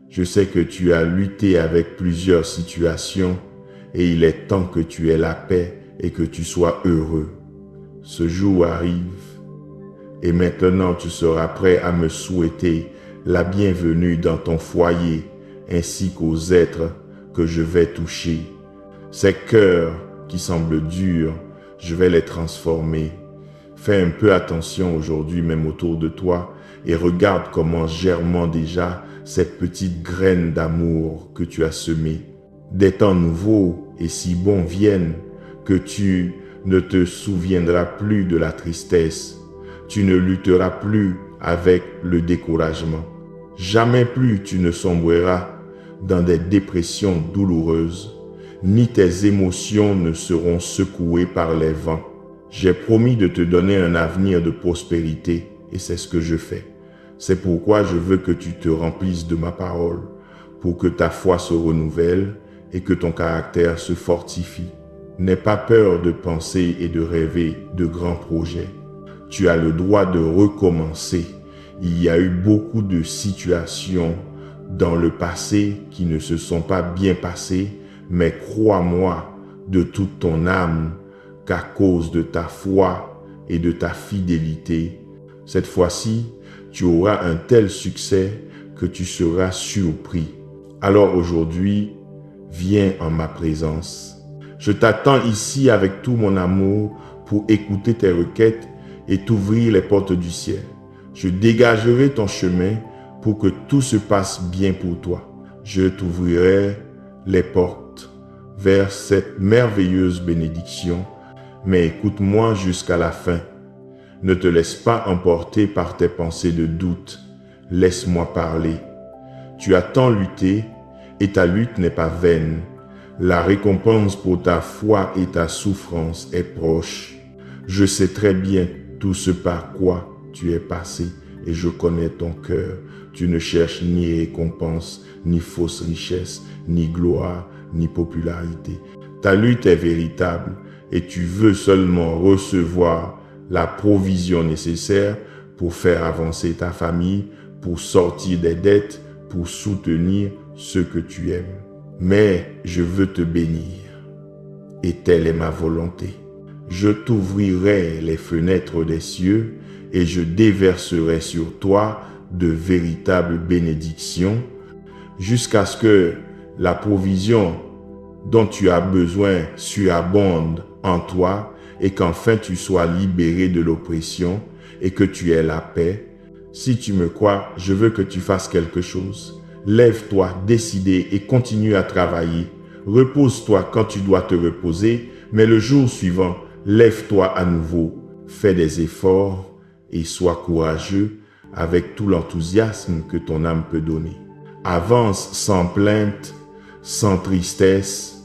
Je sais que tu as lutté avec plusieurs situations et il est temps que tu aies la paix et que tu sois heureux. Ce jour arrive et maintenant tu seras prêt à me souhaiter la bienvenue dans ton foyer ainsi qu'aux êtres que je vais toucher. Ces cœurs qui semblent durs, je vais les transformer. Fais un peu attention aujourd'hui même autour de toi et regarde comment germent déjà cette petite graine d'amour que tu as semée. Des temps nouveaux et si bons viennent que tu ne te souviendras plus de la tristesse. Tu ne lutteras plus avec le découragement. Jamais plus tu ne sombreras dans des dépressions douloureuses, ni tes émotions ne seront secouées par les vents. J'ai promis de te donner un avenir de prospérité et c'est ce que je fais. C'est pourquoi je veux que tu te remplisses de ma parole, pour que ta foi se renouvelle et que ton caractère se fortifie. N'aie pas peur de penser et de rêver de grands projets. Tu as le droit de recommencer. Il y a eu beaucoup de situations dans le passé qui ne se sont pas bien passées, mais crois-moi de toute ton âme qu'à cause de ta foi et de ta fidélité, cette fois-ci, tu auras un tel succès que tu seras surpris. Alors aujourd'hui, viens en ma présence. Je t'attends ici avec tout mon amour pour écouter tes requêtes et t'ouvrir les portes du ciel. Je dégagerai ton chemin pour que tout se passe bien pour toi. Je t'ouvrirai les portes vers cette merveilleuse bénédiction, mais écoute-moi jusqu'à la fin. Ne te laisse pas emporter par tes pensées de doute. Laisse-moi parler. Tu as tant lutté et ta lutte n'est pas vaine. La récompense pour ta foi et ta souffrance est proche. Je sais très bien tout ce par quoi tu es passé et je connais ton cœur. Tu ne cherches ni récompense, ni fausse richesse, ni gloire, ni popularité. Ta lutte est véritable et tu veux seulement recevoir la provision nécessaire pour faire avancer ta famille, pour sortir des dettes, pour soutenir ceux que tu aimes. Mais je veux te bénir et telle est ma volonté. Je t'ouvrirai les fenêtres des cieux et je déverserai sur toi de véritables bénédictions jusqu'à ce que la provision dont tu as besoin surabonde en toi et qu'enfin tu sois libéré de l'oppression et que tu aies la paix. Si tu me crois, je veux que tu fasses quelque chose. Lève-toi, décidé et continue à travailler Repose-toi quand tu dois te reposer, mais le jour suivant, lève-toi à nouveau, fais des efforts et sois courageux avec tout l'enthousiasme que ton âme peut donner. Avance sans plainte, sans tristesse,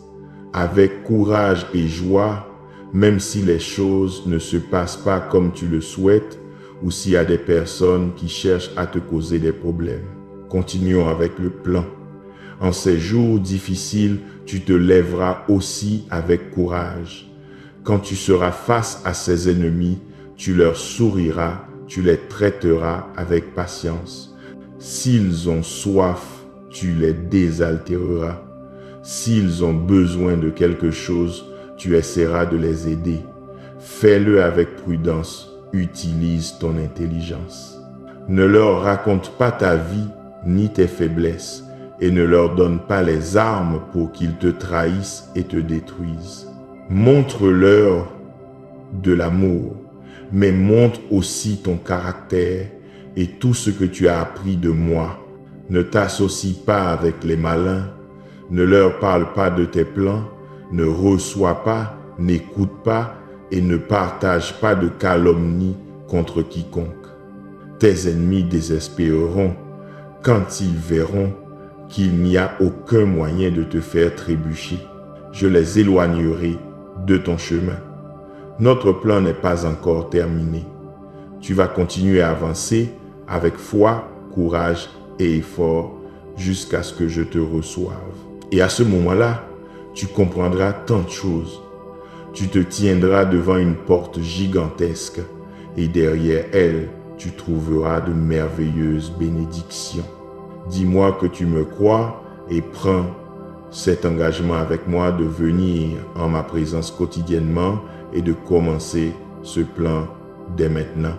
avec courage et joie, même si les choses ne se passent pas comme tu le souhaites ou s'il y a des personnes qui cherchent à te causer des problèmes. Continuons avec le plan. En ces jours difficiles, tu te lèveras aussi avec courage. Quand tu seras face à ces ennemis, tu leur souriras, tu les traiteras avec patience. S'ils ont soif, tu les désaltéreras. S'ils ont besoin de quelque chose, tu essaieras de les aider. Fais-le avec prudence, utilise ton intelligence. Ne leur raconte pas ta vie ni tes faiblesses et ne leur donne pas les armes pour qu'ils te trahissent et te détruisent. Montre-leur de l'amour, mais montre aussi ton caractère et tout ce que tu as appris de moi. Ne t'associe pas avec les malins, ne leur parle pas de tes plans, ne reçois pas, n'écoute pas et ne partage pas de calomnie contre quiconque. Tes ennemis désespéreront quand ils verront qu'il n'y a aucun moyen de te faire trébucher. Je les éloignerai de ton chemin. Notre plan n'est pas encore terminé. Tu vas continuer à avancer avec foi, courage et effort jusqu'à ce que je te reçoive. Et à ce moment-là, tu comprendras tant de choses. Tu te tiendras devant une porte gigantesque et derrière elle, tu trouveras de merveilleuses bénédictions. Dis-moi que tu me crois et prends cet engagement avec moi de venir en ma présence quotidiennement et de commencer ce plan dès maintenant.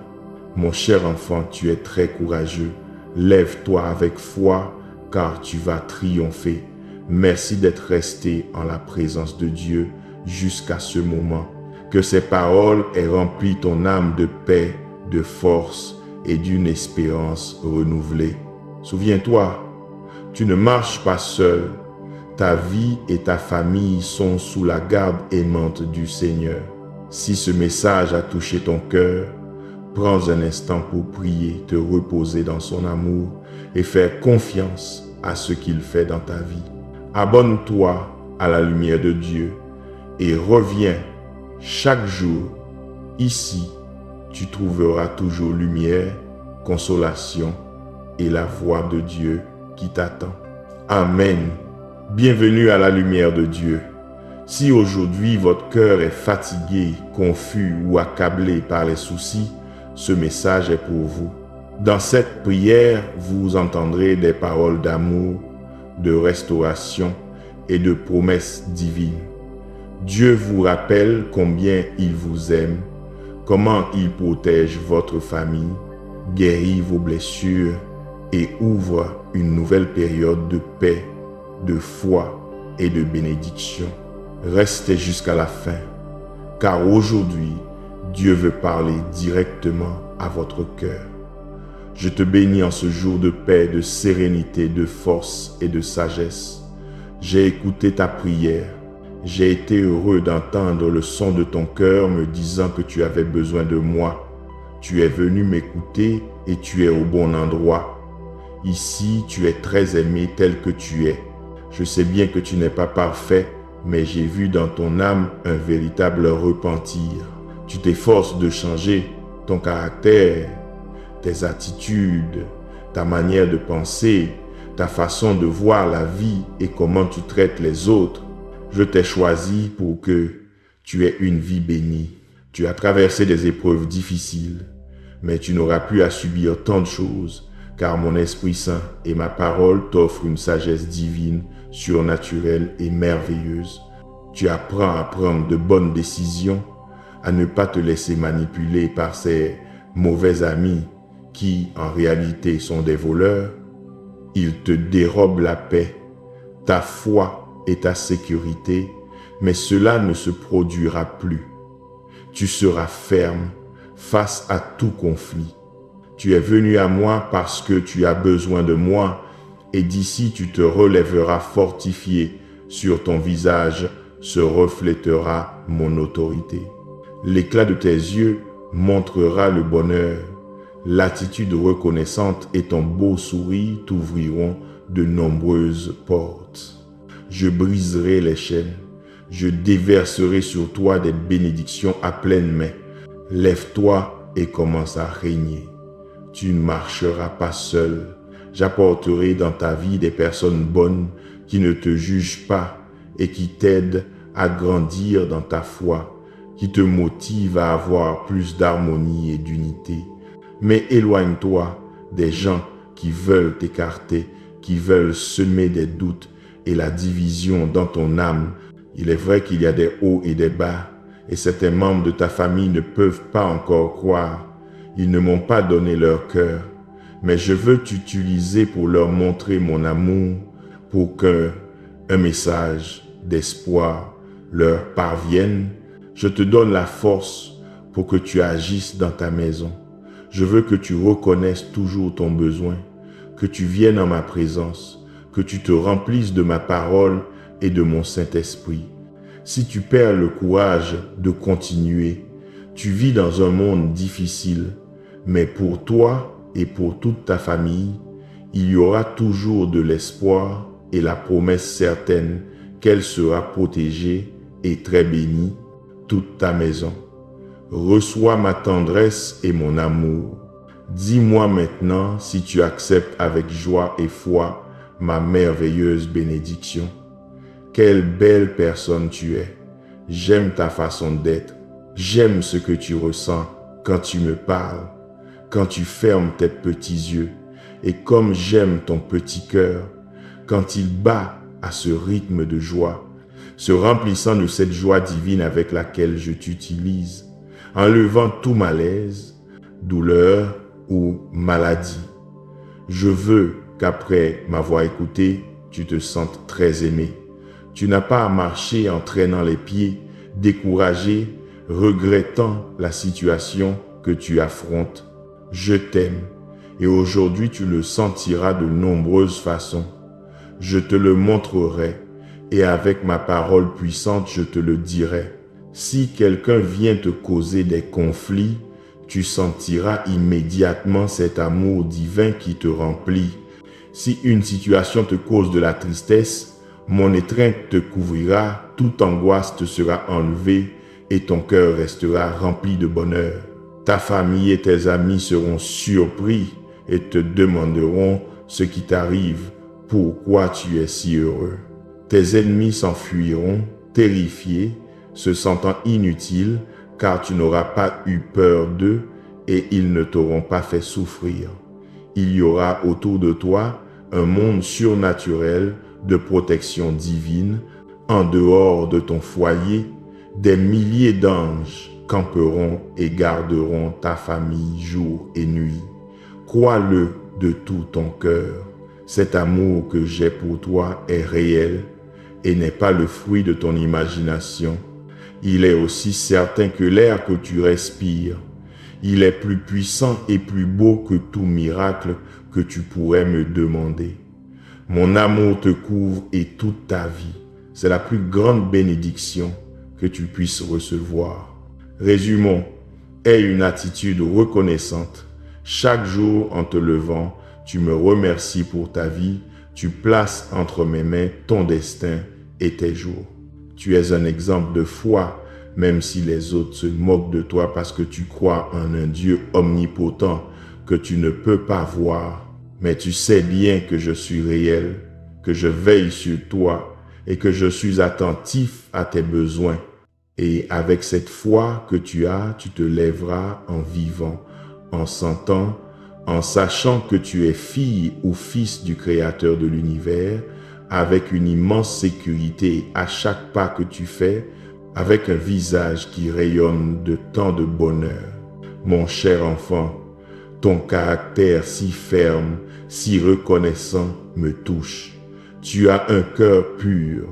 Mon cher enfant, tu es très courageux. Lève-toi avec foi car tu vas triompher. Merci d'être resté en la présence de Dieu jusqu'à ce moment. Que ces paroles aient rempli ton âme de paix, de force et d'une espérance renouvelée. Souviens-toi, tu ne marches pas seul. Ta vie et ta famille sont sous la garde aimante du Seigneur. Si ce message a touché ton cœur, prends un instant pour prier, te reposer dans son amour et faire confiance à ce qu'il fait dans ta vie. Abonne-toi à la lumière de Dieu et reviens chaque jour. Ici, tu trouveras toujours lumière, consolation et la voix de Dieu qui t'attend. Amen. Bienvenue à la lumière de Dieu. Si aujourd'hui votre cœur est fatigué, confus ou accablé par les soucis, ce message est pour vous. Dans cette prière, vous entendrez des paroles d'amour, de restauration et de promesses divines. Dieu vous rappelle combien il vous aime, comment il protège votre famille, guérit vos blessures et ouvre une nouvelle période de paix, de foi et de bénédiction. Restez jusqu'à la fin, car aujourd'hui, Dieu veut parler directement à votre cœur. Je te bénis en ce jour de paix, de sérénité, de force et de sagesse. J'ai écouté ta prière. J'ai été heureux d'entendre le son de ton cœur me disant que tu avais besoin de moi. Tu es venu m'écouter et tu es au bon endroit. Ici, tu es très aimé tel que tu es. Je sais bien que tu n'es pas parfait, mais j'ai vu dans ton âme un véritable repentir. Tu t'efforces de changer ton caractère, tes attitudes, ta manière de penser, ta façon de voir la vie et comment tu traites les autres. Je t'ai choisi pour que tu aies une vie bénie. Tu as traversé des épreuves difficiles, mais tu n'auras plus à subir tant de choses, car mon Esprit Saint et ma parole t'offrent une sagesse divine, surnaturelle et merveilleuse. Tu apprends à prendre de bonnes décisions, à ne pas te laisser manipuler par ces mauvais amis qui, en réalité, sont des voleurs. Ils te dérobent la paix, ta foi et ta sécurité, mais cela ne se produira plus. Tu seras ferme face à tout conflit. Tu es venu à moi parce que tu as besoin de moi et d'ici tu te relèveras fortifié Sur ton visage se reflètera mon autorité. L'éclat de tes yeux montrera le bonheur. L'attitude reconnaissante et ton beau sourire t'ouvriront de nombreuses portes. Je briserai les chaînes. Je déverserai sur toi des bénédictions à pleine main. Lève-toi et commence à régner. Tu ne marcheras pas seul. J'apporterai dans ta vie des personnes bonnes qui ne te jugent pas et qui t'aident à grandir dans ta foi, qui te motivent à avoir plus d'harmonie et d'unité. Mais éloigne-toi des gens qui veulent t'écarter, qui veulent semer des doutes et la division dans ton âme. Il est vrai qu'il y a des hauts et des bas, et certains membres de ta famille ne peuvent pas encore croire. Ils ne m'ont pas donné leur cœur, mais je veux t'utiliser pour leur montrer mon amour, pour qu'un message d'espoir leur parvienne. Je te donne la force pour que tu agisses dans ta maison. Je veux que tu reconnaisses toujours ton besoin, que tu viennes en ma présence, que tu te remplisses de ma parole et de mon Saint-Esprit. Si tu perds le courage de continuer, tu vis dans un monde difficile, mais pour toi et pour toute ta famille, il y aura toujours de l'espoir et la promesse certaine qu'elle sera protégée et très bénie, toute ta maison. Reçois ma tendresse et mon amour. Dis-moi maintenant si tu acceptes avec joie et foi ma merveilleuse bénédiction. Quelle belle personne tu es. J'aime ta façon d'être. J'aime ce que tu ressens quand tu me parles, quand tu fermes tes petits yeux. Et comme j'aime ton petit cœur, quand il bat à ce rythme de joie, se remplissant de cette joie divine avec laquelle je t'utilise, enlevant tout malaise, douleur ou maladie. Je veux qu'après m'avoir écouté, tu te sentes très aimé. Tu n'as pas à marcher en traînant les pieds, découragé, regrettant la situation que tu affrontes. Je t'aime et aujourd'hui tu le sentiras de nombreuses façons. Je te le montrerai et avec ma parole puissante je te le dirai. Si quelqu'un vient te causer des conflits, tu sentiras immédiatement cet amour divin qui te remplit. Si une situation te cause de la tristesse, mon étreinte te couvrira, toute angoisse te sera enlevée et ton cœur restera rempli de bonheur. Ta famille et tes amis seront surpris et te demanderont ce qui t'arrive, pourquoi tu es si heureux. Tes ennemis s'enfuiront, terrifiés, se sentant inutiles, car tu n'auras pas eu peur d'eux et ils ne t'auront pas fait souffrir. Il y aura autour de toi un monde surnaturel de protection divine. En dehors de ton foyer, des milliers d'anges camperont et garderont ta famille jour et nuit. Crois-le de tout ton cœur. Cet amour que j'ai pour toi est réel et n'est pas le fruit de ton imagination. Il est aussi certain que l'air que tu respires. Il est plus puissant et plus beau que tout miracle que tu pourrais me demander. Mon amour te couvre et toute ta vie. C'est la plus grande bénédiction que tu puisses recevoir. Résumons, aie une attitude reconnaissante. Chaque jour en te levant, tu me remercies pour ta vie. Tu places entre mes mains ton destin et tes jours. Tu es un exemple de foi, même si les autres se moquent de toi parce que tu crois en un Dieu omnipotent que tu ne peux pas voir. Mais tu sais bien que je suis réel, que je veille sur toi et que je suis attentif à tes besoins. Et avec cette foi que tu as, tu te lèveras en vivant, en sentant, en sachant que tu es fille ou fils du Créateur de l'univers, avec une immense sécurité à chaque pas que tu fais, avec un visage qui rayonne de tant de bonheur. Mon cher enfant, ton caractère si ferme, si reconnaissant me touche. Tu as un cœur pur.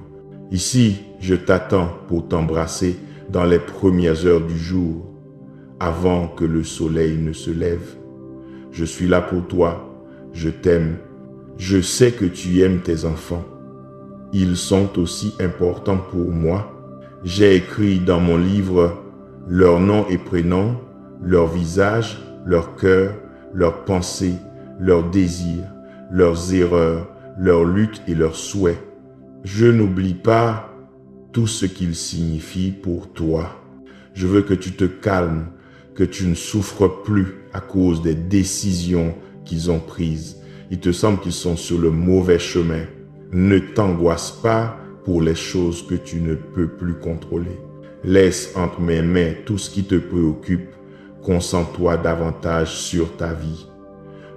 Ici, je t'attends pour t'embrasser dans les premières heures du jour, avant que le soleil ne se lève. Je suis là pour toi, je t'aime, je sais que tu aimes tes enfants. Ils sont aussi importants pour moi. J'ai écrit dans mon livre leurs noms et prénoms, leur visage, leur cœur, leurs pensées, leurs désirs, leurs erreurs, leurs luttes et leurs souhaits. Je n'oublie pas tout ce qu'ils signifient pour toi. Je veux que tu te calmes, que tu ne souffres plus à cause des décisions qu'ils ont prises. Il te semble qu'ils sont sur le mauvais chemin. Ne t'angoisse pas pour les choses que tu ne peux plus contrôler. Laisse entre mes mains tout ce qui te préoccupe. Concentre-toi davantage sur ta vie.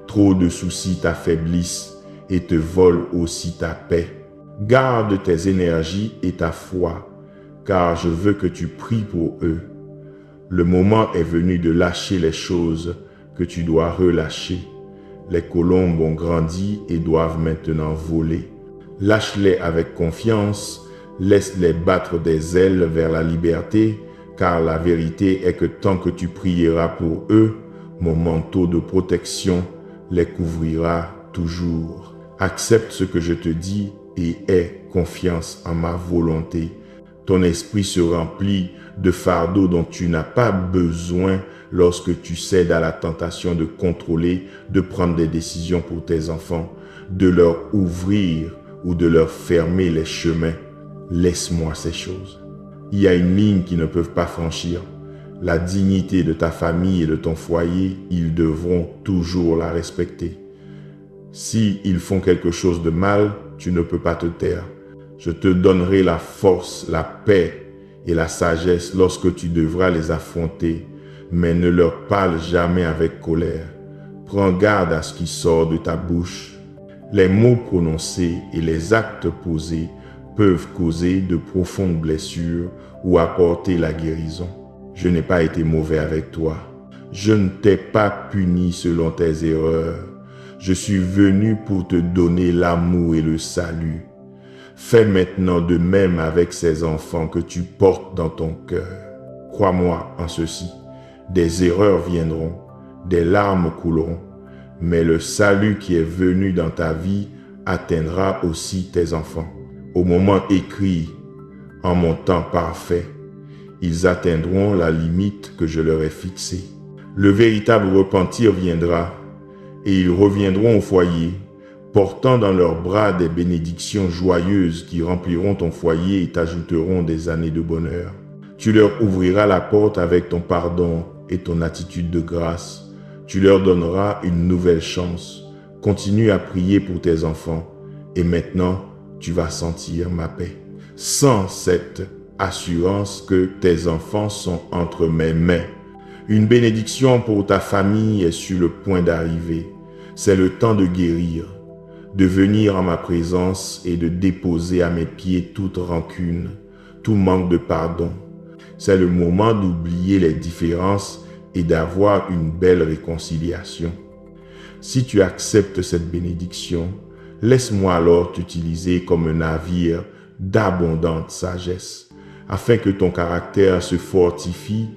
Trop de soucis t'affaiblissent et te volent aussi ta paix. Garde tes énergies et ta foi, car je veux que tu pries pour eux. Le moment est venu de lâcher les choses que tu dois relâcher. Les colombes ont grandi et doivent maintenant voler. Lâche-les avec confiance, laisse-les battre des ailes vers la liberté, car la vérité est que tant que tu prieras pour eux, mon manteau de protection les couvrira toujours. Accepte ce que je te dis et aie confiance en ma volonté. Ton esprit se remplit de fardeaux dont tu n'as pas besoin lorsque tu cèdes à la tentation de contrôler, de prendre des décisions pour tes enfants, de leur ouvrir ou de leur fermer les chemins. Laisse-moi ces choses. Il y a une ligne qu'ils ne peuvent pas franchir. La dignité de ta famille et de ton foyer, ils devront toujours la respecter. Si ils font quelque chose de mal, tu ne peux pas te taire. Je te donnerai la force, la paix et la sagesse lorsque tu devras les affronter, mais ne leur parle jamais avec colère. Prends garde à ce qui sort de ta bouche. Les mots prononcés et les actes posés peuvent causer de profondes blessures ou apporter la guérison. Je n'ai pas été mauvais avec toi. Je ne t'ai pas puni selon tes erreurs. Je suis venu pour te donner l'amour et le salut. Fais maintenant de même avec ces enfants que tu portes dans ton cœur. Crois-moi en ceci, des erreurs viendront, des larmes couleront, mais le salut qui est venu dans ta vie atteindra aussi tes enfants. Au moment écrit, en mon temps parfait, ils atteindront la limite que je leur ai fixée. Le véritable repentir viendra et ils reviendront au foyer, portant dans leurs bras des bénédictions joyeuses qui rempliront ton foyer et t'ajouteront des années de bonheur. Tu leur ouvriras la porte avec ton pardon et ton attitude de grâce. Tu leur donneras une nouvelle chance. Continue à prier pour tes enfants et maintenant tu vas sentir ma paix. Sens cette assurance que tes enfants sont entre mes mains. Une bénédiction pour ta famille est sur le point d'arriver. C'est le temps de guérir, de venir en ma présence et de déposer à mes pieds toute rancune, tout manque de pardon. C'est le moment d'oublier les différences et d'avoir une belle réconciliation. Si tu acceptes cette bénédiction, laisse-moi alors t'utiliser comme un navire d'abondante sagesse, afin que ton caractère se fortifie,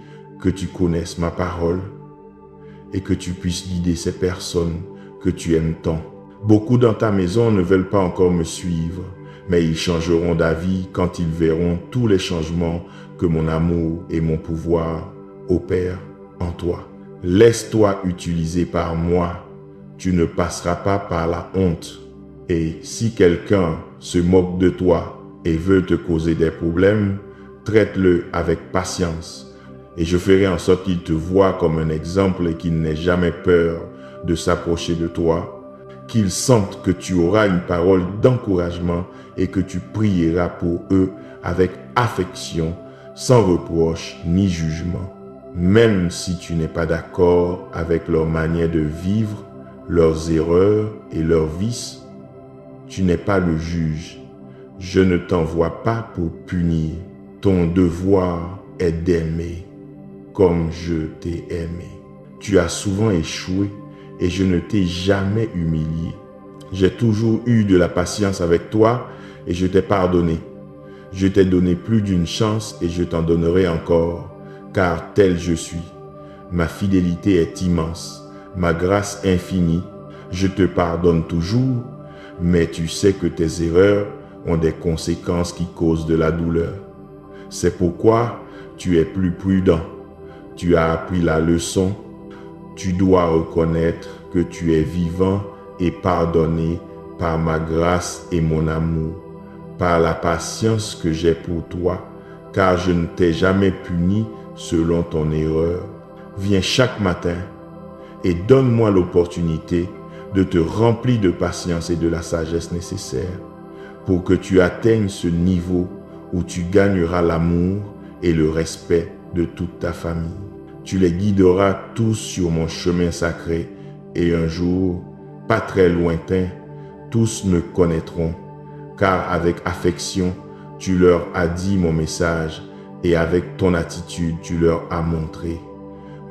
que tu connaisses ma parole et que tu puisses guider ces personnes que tu aimes tant. Beaucoup dans ta maison ne veulent pas encore me suivre, mais ils changeront d'avis quand ils verront tous les changements que mon amour et mon pouvoir opèrent en toi. Laisse-toi utiliser par moi, tu ne passeras pas par la honte. Et si quelqu'un se moque de toi et veut te causer des problèmes, traite-le avec patience. Et je ferai en sorte qu'il te voie comme un exemple et qu'il n'ait jamais peur de s'approcher de toi, qu'il sente que tu auras une parole d'encouragement et que tu prieras pour eux avec affection, sans reproche ni jugement. Même si tu n'es pas d'accord avec leur manière de vivre, leurs erreurs et leurs vices, tu n'es pas le juge. Je ne t'envoie pas pour punir. Ton devoir est d'aimer comme je t'ai aimé. Tu as souvent échoué et je ne t'ai jamais humilié. J'ai toujours eu de la patience avec toi et je t'ai pardonné. Je t'ai donné plus d'une chance et je t'en donnerai encore, car tel je suis. Ma fidélité est immense, ma grâce infinie. Je te pardonne toujours, mais tu sais que tes erreurs ont des conséquences qui causent de la douleur. C'est pourquoi tu es plus prudent. Tu as appris la leçon. Tu dois reconnaître que tu es vivant et pardonné par ma grâce et mon amour, par la patience que j'ai pour toi, car je ne t'ai jamais puni selon ton erreur. Viens chaque matin et donne-moi l'opportunité de te remplir de patience et de la sagesse nécessaire pour que tu atteignes ce niveau où tu gagneras l'amour et le respect de toute ta famille. Tu les guideras tous sur mon chemin sacré et un jour, pas très lointain, tous me connaîtront, car avec affection, tu leur as dit mon message et avec ton attitude, tu leur as montré.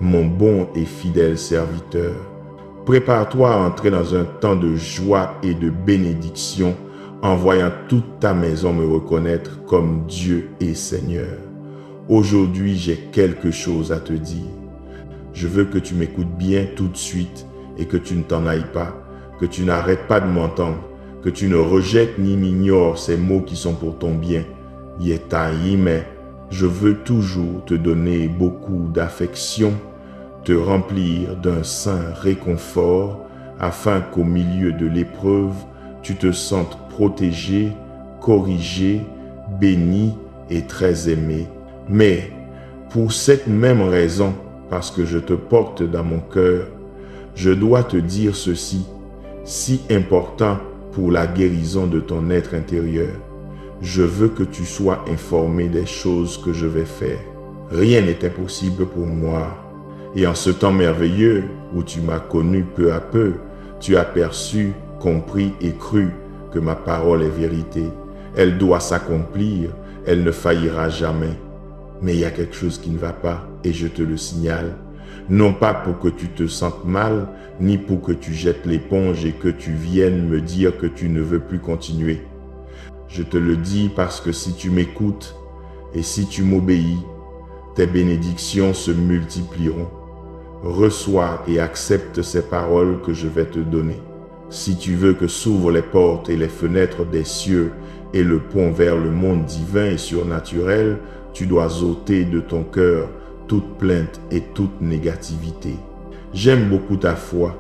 Mon bon et fidèle serviteur, prépare-toi à entrer dans un temps de joie et de bénédiction en voyant toute ta maison me reconnaître comme Dieu et Seigneur. Aujourd'hui, j'ai quelque chose à te dire. Je veux que tu m'écoutes bien tout de suite et que tu ne t'en ailles pas, que tu n'arrêtes pas de m'entendre, que tu ne rejettes ni n'ignores ces mots qui sont pour ton bien. Yetaïme, je veux toujours te donner beaucoup d'affection, te remplir d'un saint réconfort, afin qu'au milieu de l'épreuve, tu te sentes protégé, corrigé, béni et très aimé. Mais pour cette même raison, parce que je te porte dans mon cœur, je dois te dire ceci, si important pour la guérison de ton être intérieur. Je veux que tu sois informé des choses que je vais faire. Rien n'est impossible pour moi. Et en ce temps merveilleux où tu m'as connu peu à peu, tu as perçu, compris et cru que ma parole est vérité. Elle doit s'accomplir, elle ne faillira jamais. Mais il y a quelque chose qui ne va pas et je te le signale. Non pas pour que tu te sentes mal, ni pour que tu jettes l'éponge et que tu viennes me dire que tu ne veux plus continuer. Je te le dis parce que si tu m'écoutes et si tu m'obéis, tes bénédictions se multiplieront. Reçois et accepte ces paroles que je vais te donner. Si tu veux que s'ouvrent les portes et les fenêtres des cieux et le pont vers le monde divin et surnaturel, tu dois ôter de ton cœur toute plainte et toute négativité. J'aime beaucoup ta foi,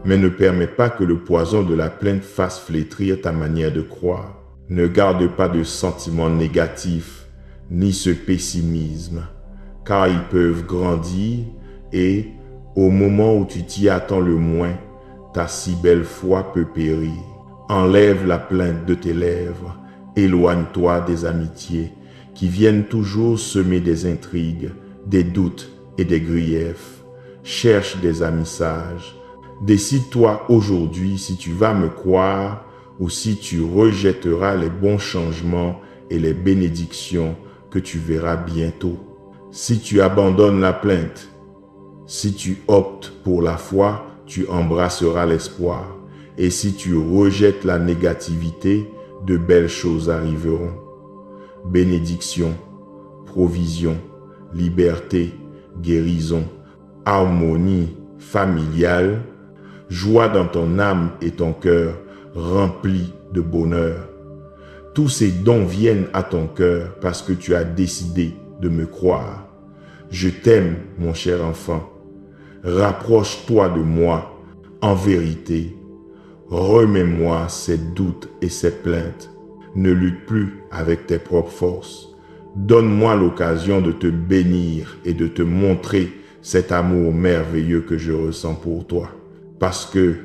mais ne permets pas que le poison de la plainte fasse flétrir ta manière de croire. Ne garde pas de sentiments négatifs, ni ce pessimisme, car ils peuvent grandir et, au moment où tu t'y attends le moins, ta si belle foi peut périr. Enlève la plainte de tes lèvres, éloigne-toi des amitiés qui viennent toujours semer des intrigues, des doutes et des griefs. Cherche des amis sages. Décide-toi aujourd'hui si tu vas me croire ou si tu rejetteras les bons changements et les bénédictions que tu verras bientôt. Si tu abandonnes la plainte, si tu optes pour la foi, tu embrasseras l'espoir. Et si tu rejettes la négativité, de belles choses arriveront. Bénédiction, provision, liberté, guérison, harmonie familiale, joie dans ton âme et ton cœur, rempli de bonheur. Tous ces dons viennent à ton cœur parce que tu as décidé de me croire. Je t'aime, mon cher enfant. Rapproche-toi de moi en vérité. Remets-moi ces doutes et ces plaintes. Ne lutte plus avec tes propres forces. Donne-moi l'occasion de te bénir et de te montrer cet amour merveilleux que je ressens pour toi. Parce que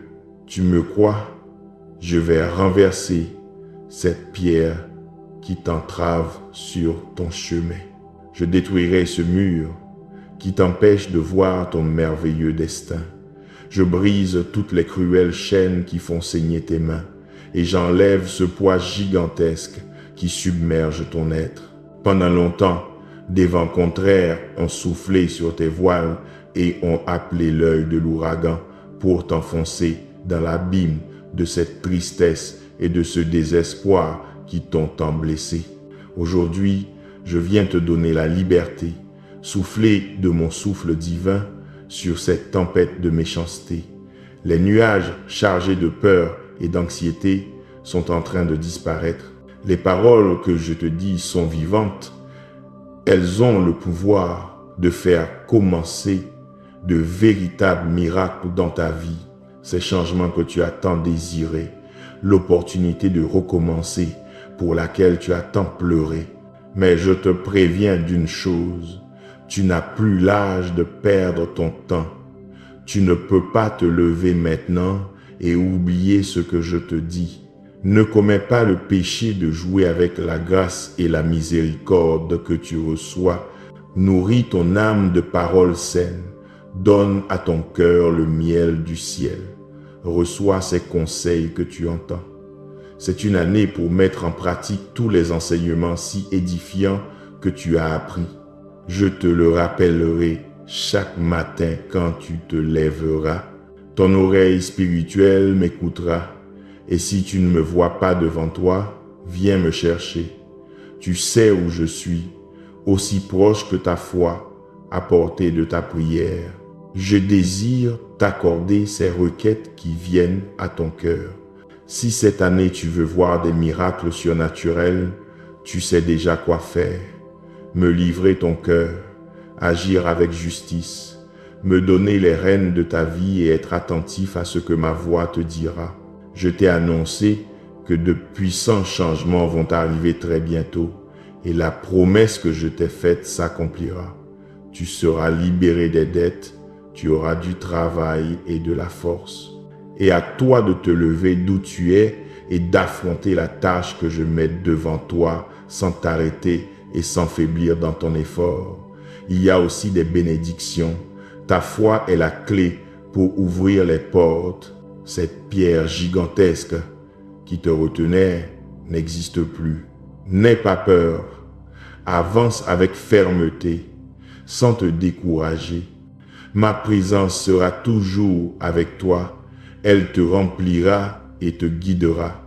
tu me crois, je vais renverser cette pierre qui t'entrave sur ton chemin. Je détruirai ce mur qui t'empêche de voir ton merveilleux destin. Je brise toutes les cruelles chaînes qui font saigner tes mains et j'enlève ce poids gigantesque qui submerge ton être. Pendant longtemps, des vents contraires ont soufflé sur tes voiles et ont appelé l'œil de l'ouragan pour t'enfoncer dans l'abîme de cette tristesse et de ce désespoir qui t'ont tant blessé. Aujourd'hui, je viens te donner la liberté, souffler de mon souffle divin sur cette tempête de méchanceté. Les nuages chargés de peur et d'anxiété sont en train de disparaître. Les paroles que je te dis sont vivantes. Elles ont le pouvoir de faire commencer de véritables miracles dans ta vie, ces changements que tu as tant désirés, l'opportunité de recommencer pour laquelle tu as tant pleuré. Mais je te préviens d'une chose, tu n'as plus l'âge de perdre ton temps. Tu ne peux pas te lever maintenant et oublier ce que je te dis. Ne commets pas le péché de jouer avec la grâce et la miséricorde que tu reçois. Nourris ton âme de paroles saines. Donne à ton cœur le miel du ciel. Reçois ces conseils que tu entends. C'est une année pour mettre en pratique tous les enseignements si édifiants que tu as appris. Je te le rappellerai chaque matin quand tu te lèveras. Ton oreille spirituelle m'écoutera. Et si tu ne me vois pas devant toi, viens me chercher. Tu sais où je suis, aussi proche que ta foi, à portée de ta prière. Je désire t'accorder ces requêtes qui viennent à ton cœur. Si cette année tu veux voir des miracles surnaturels, tu sais déjà quoi faire. Me livrer ton cœur, agir avec justice, me donner les rênes de ta vie et être attentif à ce que ma voix te dira. Je t'ai annoncé que de puissants changements vont arriver très bientôt et la promesse que je t'ai faite s'accomplira. Tu seras libéré des dettes, tu auras du travail et de la force. Et à toi de te lever d'où tu es et d'affronter la tâche que je mets devant toi sans t'arrêter et sans faiblir dans ton effort. Il y a aussi des bénédictions. Ta foi est la clé pour ouvrir les portes. Cette pierre gigantesque qui te retenait n'existe plus. N'aie pas peur. Avance avec fermeté, sans te décourager. Ma présence sera toujours avec toi. Elle te remplira et te guidera.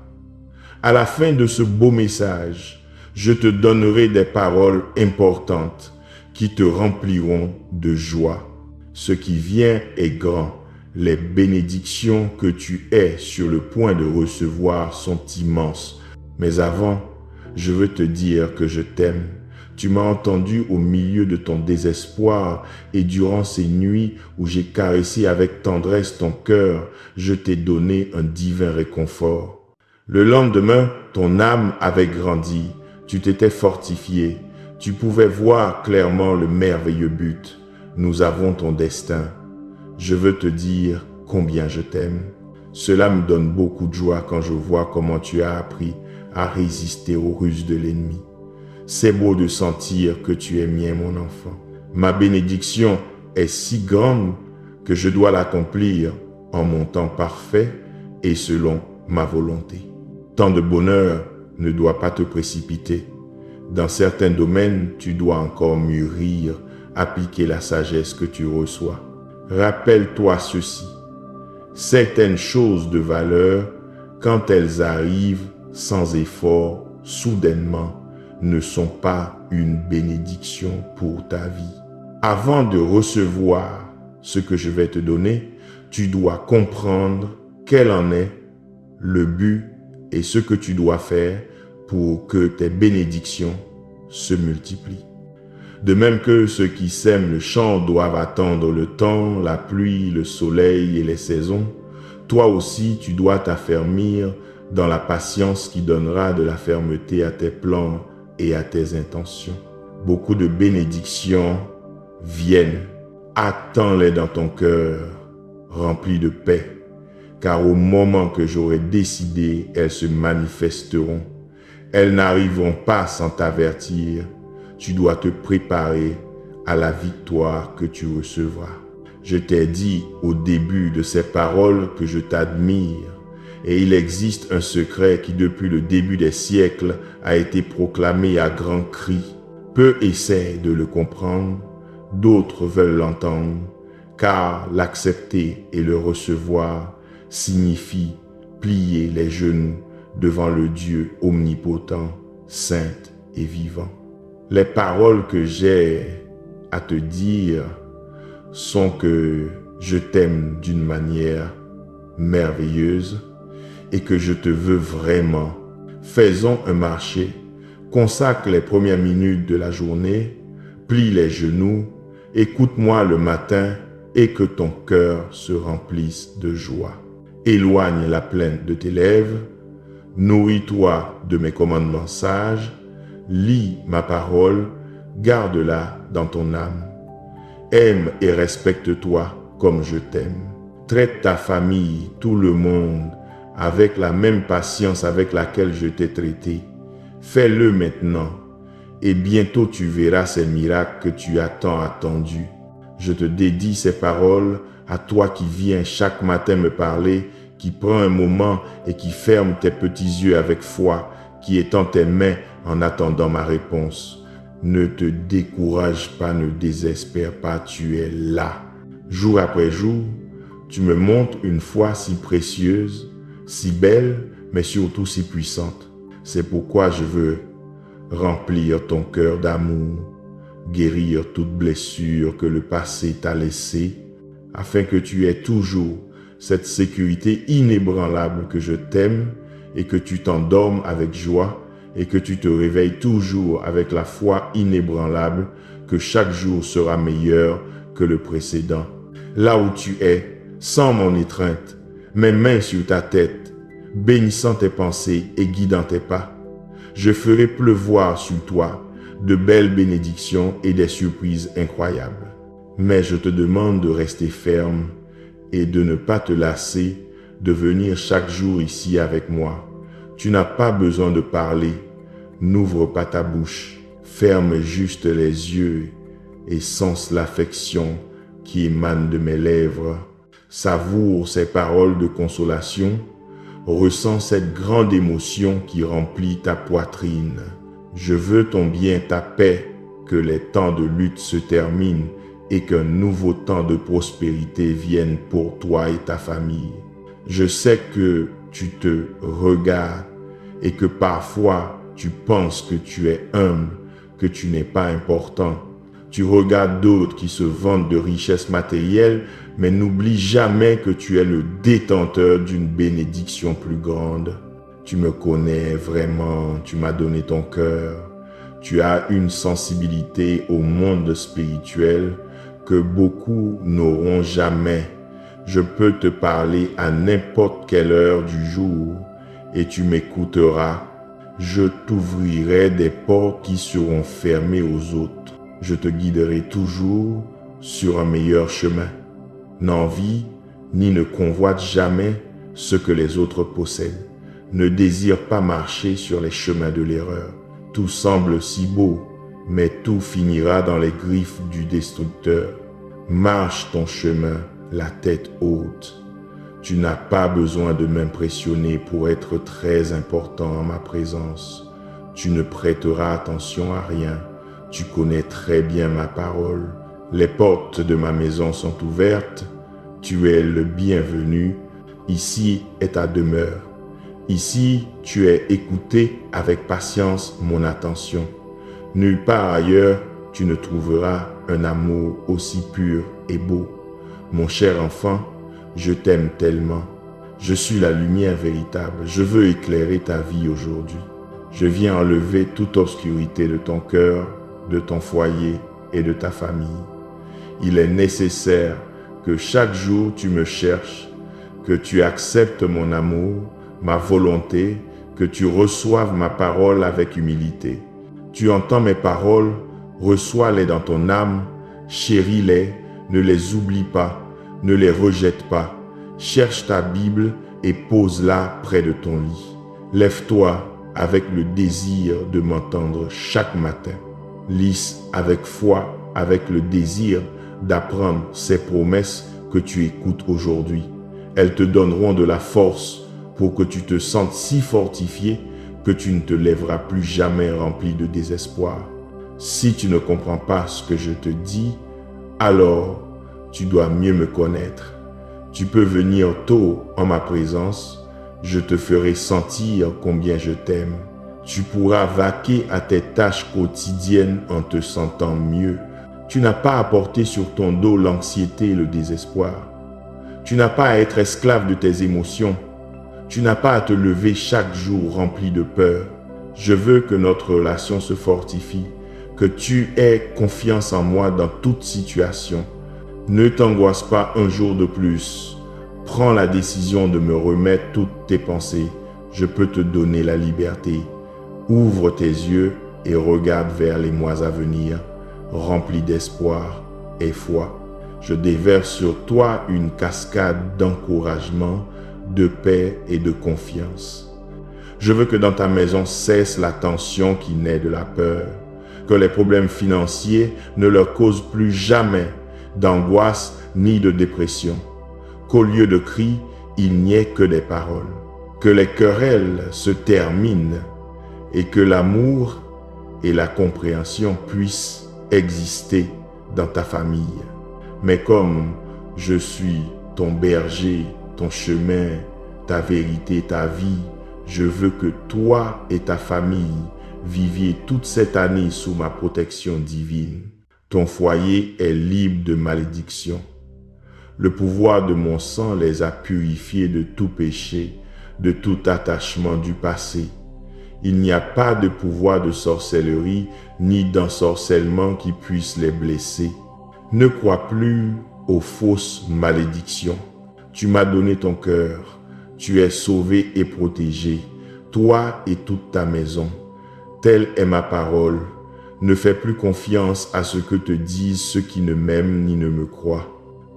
À la fin de ce beau message, je te donnerai des paroles importantes qui te rempliront de joie. Ce qui vient est grand. Les bénédictions que tu es sur le point de recevoir sont immenses. Mais avant, je veux te dire que je t'aime. Tu m'as entendu au milieu de ton désespoir et durant ces nuits où j'ai caressé avec tendresse ton cœur, je t'ai donné un divin réconfort. Le lendemain, ton âme avait grandi, tu t'étais fortifié, tu pouvais voir clairement le merveilleux but. Nous avons ton destin. Je veux te dire combien je t'aime. Cela me donne beaucoup de joie quand je vois comment tu as appris à résister aux ruses de l'ennemi. C'est beau de sentir que tu es mien, mon enfant. Ma bénédiction est si grande que je dois l'accomplir en mon temps parfait et selon ma volonté. Tant de bonheur ne doit pas te précipiter. Dans certains domaines, tu dois encore mûrir, appliquer la sagesse que tu reçois. Rappelle-toi ceci. Certaines choses de valeur, quand elles arrivent sans effort, soudainement, ne sont pas une bénédiction pour ta vie. Avant de recevoir ce que je vais te donner, tu dois comprendre quel en est le but et ce que tu dois faire pour que tes bénédictions se multiplient. De même que ceux qui sèment le champ doivent attendre le temps, la pluie, le soleil et les saisons, toi aussi tu dois t'affermir dans la patience qui donnera de la fermeté à tes plans et à tes intentions. Beaucoup de bénédictions viennent. Attends-les dans ton cœur, rempli de paix, car au moment que j'aurai décidé, elles se manifesteront. Elles n'arriveront pas sans t'avertir. Tu dois te préparer à la victoire que tu recevras. Je t'ai dit au début de ces paroles que je t'admire, et il existe un secret qui depuis le début des siècles a été proclamé à grands cris. Peu essaient de le comprendre, d'autres veulent l'entendre, car l'accepter et le recevoir signifie plier les genoux devant le Dieu omnipotent, saint et vivant. Les paroles que j'ai à te dire sont que je t'aime d'une manière merveilleuse et que je te veux vraiment. Faisons un marché, consacre les premières minutes de la journée, plie les genoux, écoute-moi le matin et que ton cœur se remplisse de joie. Éloigne la plainte de tes lèvres, nourris-toi de mes commandements sages, lis ma parole, garde-la dans ton âme. Aime et respecte-toi comme je t'aime. Traite ta famille, tout le monde, avec la même patience avec laquelle je t'ai traité. Fais-le maintenant, et bientôt tu verras ces miracles que tu as tant attendus. Je te dédie ces paroles à toi qui viens chaque matin me parler, qui prend un moment et qui ferme tes petits yeux avec foi, qui étend tes mains en attendant ma réponse. Ne te décourage pas, ne désespère pas, tu es là. Jour après jour, tu me montres une foi si précieuse, si belle, mais surtout si puissante. C'est pourquoi je veux remplir ton cœur d'amour, guérir toute blessure que le passé t'a laissée, afin que tu aies toujours cette sécurité inébranlable que je t'aime et que tu t'endormes avec joie et que tu te réveilles toujours avec la foi inébranlable que chaque jour sera meilleur que le précédent. Là où tu es, sans mon étreinte, mes mains sur ta tête, bénissant tes pensées et guidant tes pas, je ferai pleuvoir sur toi de belles bénédictions et des surprises incroyables. Mais je te demande de rester ferme et de ne pas te lasser de venir chaque jour ici avec moi. Tu n'as pas besoin de parler, n'ouvre pas ta bouche, ferme juste les yeux et sens l'affection qui émane de mes lèvres. Savoure ces paroles de consolation, ressens cette grande émotion qui remplit ta poitrine. Je veux ton bien, ta paix, que les temps de lutte se terminent et qu'un nouveau temps de prospérité vienne pour toi et ta famille. Je sais que tu te regardes et que parfois tu penses que tu es humble, que tu n'es pas important. Tu regardes d'autres qui se vantent de richesses matérielles, mais n'oublie jamais que tu es le détenteur d'une bénédiction plus grande. Tu me connais vraiment, tu m'as donné ton cœur. Tu as une sensibilité au monde spirituel que beaucoup n'auront jamais. Je peux te parler à n'importe quelle heure du jour et tu m'écouteras. Je t'ouvrirai des portes qui seront fermées aux autres. Je te guiderai toujours sur un meilleur chemin. N'envie ni ne convoite jamais ce que les autres possèdent. Ne désire pas marcher sur les chemins de l'erreur. Tout semble si beau, mais tout finira dans les griffes du destructeur. Marche ton chemin, la tête haute. Tu n'as pas besoin de m'impressionner pour être très important en ma présence. Tu ne prêteras attention à rien. Tu connais très bien ma parole. Les portes de ma maison sont ouvertes. Tu es le bienvenu. Ici est ta demeure. Ici, tu es écouté avec patience mon attention. Nulle part ailleurs, tu ne trouveras un amour aussi pur et beau. Mon cher enfant, je t'aime tellement. Je suis la lumière véritable. Je veux éclairer ta vie aujourd'hui. Je viens enlever toute obscurité de ton cœur, de ton foyer et de ta famille. Il est nécessaire que chaque jour tu me cherches, que tu acceptes mon amour, ma volonté, que tu reçoives ma parole avec humilité. Tu entends mes paroles, reçois-les dans ton âme, chéris-les, ne les oublie pas, ne les rejette pas. Cherche ta Bible et pose-la près de ton lit. Lève-toi avec le désir de m'entendre chaque matin. Lis avec foi, avec le désir d'apprendre ces promesses que tu écoutes aujourd'hui. Elles te donneront de la force pour que tu te sentes si fortifié que tu ne te lèveras plus jamais rempli de désespoir. Si tu ne comprends pas ce que je te dis, alors tu dois mieux me connaître. Tu peux venir tôt en ma présence, je te ferai sentir combien je t'aime. Tu pourras vaquer à tes tâches quotidiennes en te sentant mieux. Tu n'as pas à porter sur ton dos l'anxiété et le désespoir. Tu n'as pas à être esclave de tes émotions. Tu n'as pas à te lever chaque jour rempli de peur. Je veux que notre relation se fortifie, que tu aies confiance en moi dans toute situation. Ne t'angoisse pas un jour de plus. Prends la décision de me remettre toutes tes pensées. Je peux te donner la liberté. Ouvre tes yeux et regarde vers les mois à venir, remplis d'espoir et foi. Je déverse sur toi une cascade d'encouragement, de paix et de confiance. Je veux que dans ta maison cesse la tension qui naît de la peur, que les problèmes financiers ne leur causent plus jamais d'angoisse ni de dépression, qu'au lieu de cris, il n'y ait que des paroles, que les querelles se terminent et que l'amour et la compréhension puissent exister dans ta famille. Mais comme je suis ton berger, ton chemin, ta vérité, ta vie, je veux que toi et ta famille viviez toute cette année sous ma protection divine. Ton foyer est libre de malédiction. Le pouvoir de mon sang les a purifiés de tout péché, de tout attachement du passé. Il n'y a pas de pouvoir de sorcellerie ni d'ensorcellement qui puisse les blesser. Ne crois plus aux fausses malédictions. Tu m'as donné ton cœur. Tu es sauvé et protégé, toi et toute ta maison. Telle est ma parole. Ne fais plus confiance à ce que te disent ceux qui ne m'aiment ni ne me croient.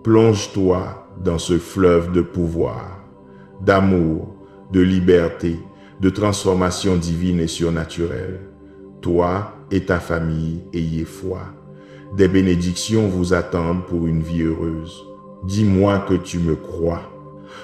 Plonge-toi dans ce fleuve de pouvoir, d'amour, de liberté, de transformation divine et surnaturelle. Toi et ta famille, ayez foi. Des bénédictions vous attendent pour une vie heureuse. Dis-moi que tu me crois.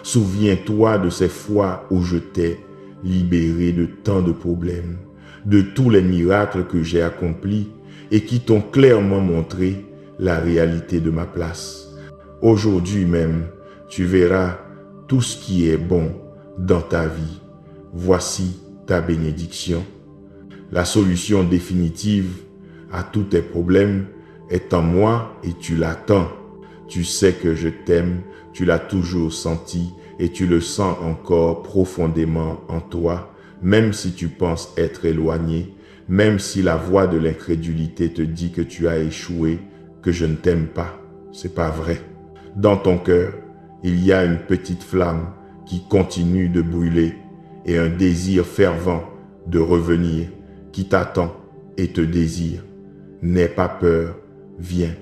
Souviens-toi de ces fois où je t'ai libéré de tant de problèmes, de tous les miracles que j'ai accomplis et qui t'ont clairement montré la réalité de ma place. Aujourd'hui même, tu verras tout ce qui est bon dans ta vie. Voici ta bénédiction. La solution définitive à tous tes problèmes est en moi et tu l'attends. Tu sais que je t'aime, tu l'as toujours senti et tu le sens encore profondément en toi, même si tu penses être éloigné, même si la voix de l'incrédulité te dit que tu as échoué, que je ne t'aime pas. C'est pas vrai. Dans ton cœur, il y a une petite flamme qui continue de brûler et un désir fervent de revenir qui t'attend et te désire. N'aie pas peur, viens.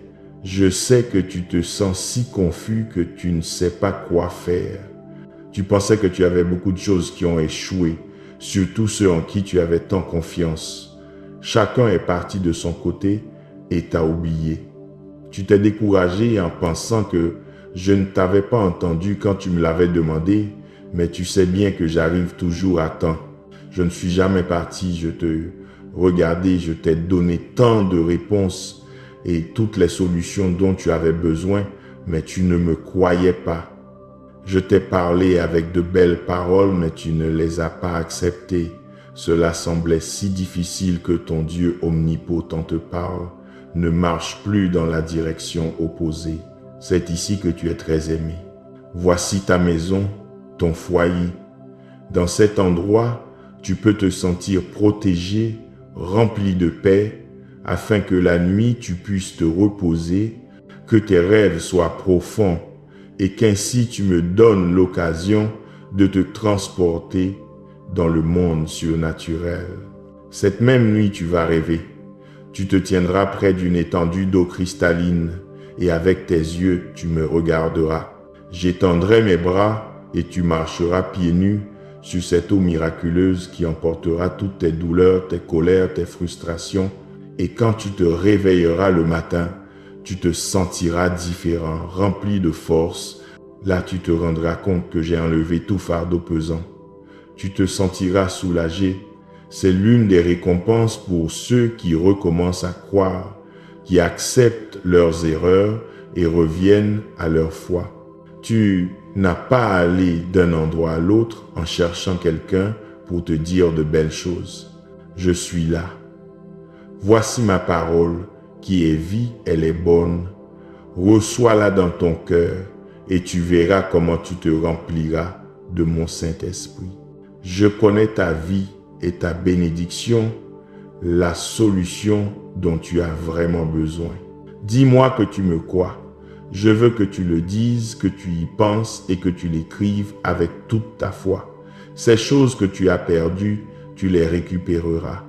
Je sais que tu te sens si confus que tu ne sais pas quoi faire. Tu pensais que tu avais beaucoup de choses qui ont échoué, surtout ceux en qui tu avais tant confiance. Chacun est parti de son côté et t'a oublié. Tu t'es découragé en pensant que je ne t'avais pas entendu quand tu me l'avais demandé, mais tu sais bien que j'arrive toujours à temps. Je ne suis jamais parti, je te regardais, je t'ai donné tant de réponses et toutes les solutions dont tu avais besoin, mais tu ne me croyais pas. Je t'ai parlé avec de belles paroles, mais tu ne les as pas acceptées. Cela semblait si difficile que ton Dieu omnipotent te parle, ne marche plus dans la direction opposée. C'est ici que tu es très aimé. Voici ta maison, ton foyer. Dans cet endroit, tu peux te sentir protégé, rempli de paix, afin que la nuit tu puisses te reposer, que tes rêves soient profonds et qu'ainsi tu me donnes l'occasion de te transporter dans le monde surnaturel. Cette même nuit tu vas rêver. Tu te tiendras près d'une étendue d'eau cristalline et avec tes yeux tu me regarderas. J'étendrai mes bras et tu marcheras pieds nus sur cette eau miraculeuse qui emportera toutes tes douleurs, tes colères, tes frustrations. Et quand tu te réveilleras le matin, tu te sentiras différent, rempli de force. Là, tu te rendras compte que j'ai enlevé tout fardeau pesant. Tu te sentiras soulagé. C'est l'une des récompenses pour ceux qui recommencent à croire, qui acceptent leurs erreurs et reviennent à leur foi. Tu n'as pas à aller d'un endroit à l'autre en cherchant quelqu'un pour te dire de belles choses. Je suis là. Voici ma parole qui est vie, elle est bonne. Reçois-la dans ton cœur et tu verras comment tu te rempliras de mon Saint-Esprit. Je connais ta vie et ta bénédiction, la solution dont tu as vraiment besoin. Dis-moi que tu me crois. Je veux que tu le dises, que tu y penses et que tu l'écrives avec toute ta foi. Ces choses que tu as perdues, tu les récupéreras.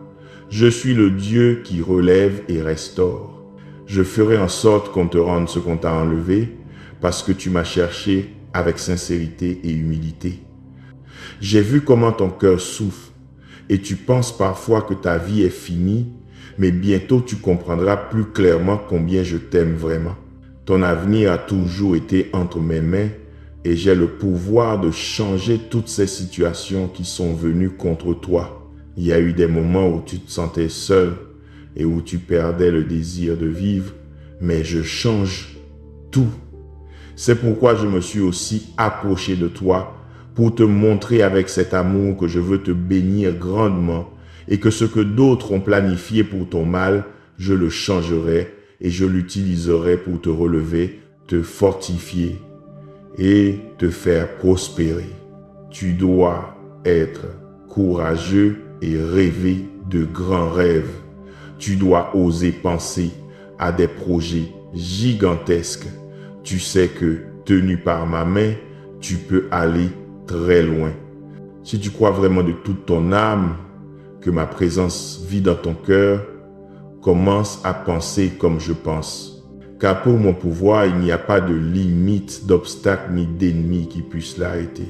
Je suis le Dieu qui relève et restaure. Je ferai en sorte qu'on te rende ce qu'on t'a enlevé, parce que tu m'as cherché avec sincérité et humilité. J'ai vu comment ton cœur souffre, et tu penses parfois que ta vie est finie, mais bientôt tu comprendras plus clairement combien je t'aime vraiment. Ton avenir a toujours été entre mes mains, et j'ai le pouvoir de changer toutes ces situations qui sont venues contre toi. Il y a eu des moments où tu te sentais seul et où tu perdais le désir de vivre, mais je change tout. C'est pourquoi je me suis aussi approché de toi pour te montrer avec cet amour que je veux te bénir grandement et que ce que d'autres ont planifié pour ton mal, je le changerai et je l'utiliserai pour te relever, te fortifier et te faire prospérer. Tu dois être courageux et rêver de grands rêves. Tu dois oser penser à des projets gigantesques. Tu sais que, tenu par ma main, tu peux aller très loin. Si tu crois vraiment de toute ton âme que ma présence vit dans ton cœur, commence à penser comme je pense. Car pour mon pouvoir, il n'y a pas de limite, d'obstacle ni d'ennemi qui puisse l'arrêter.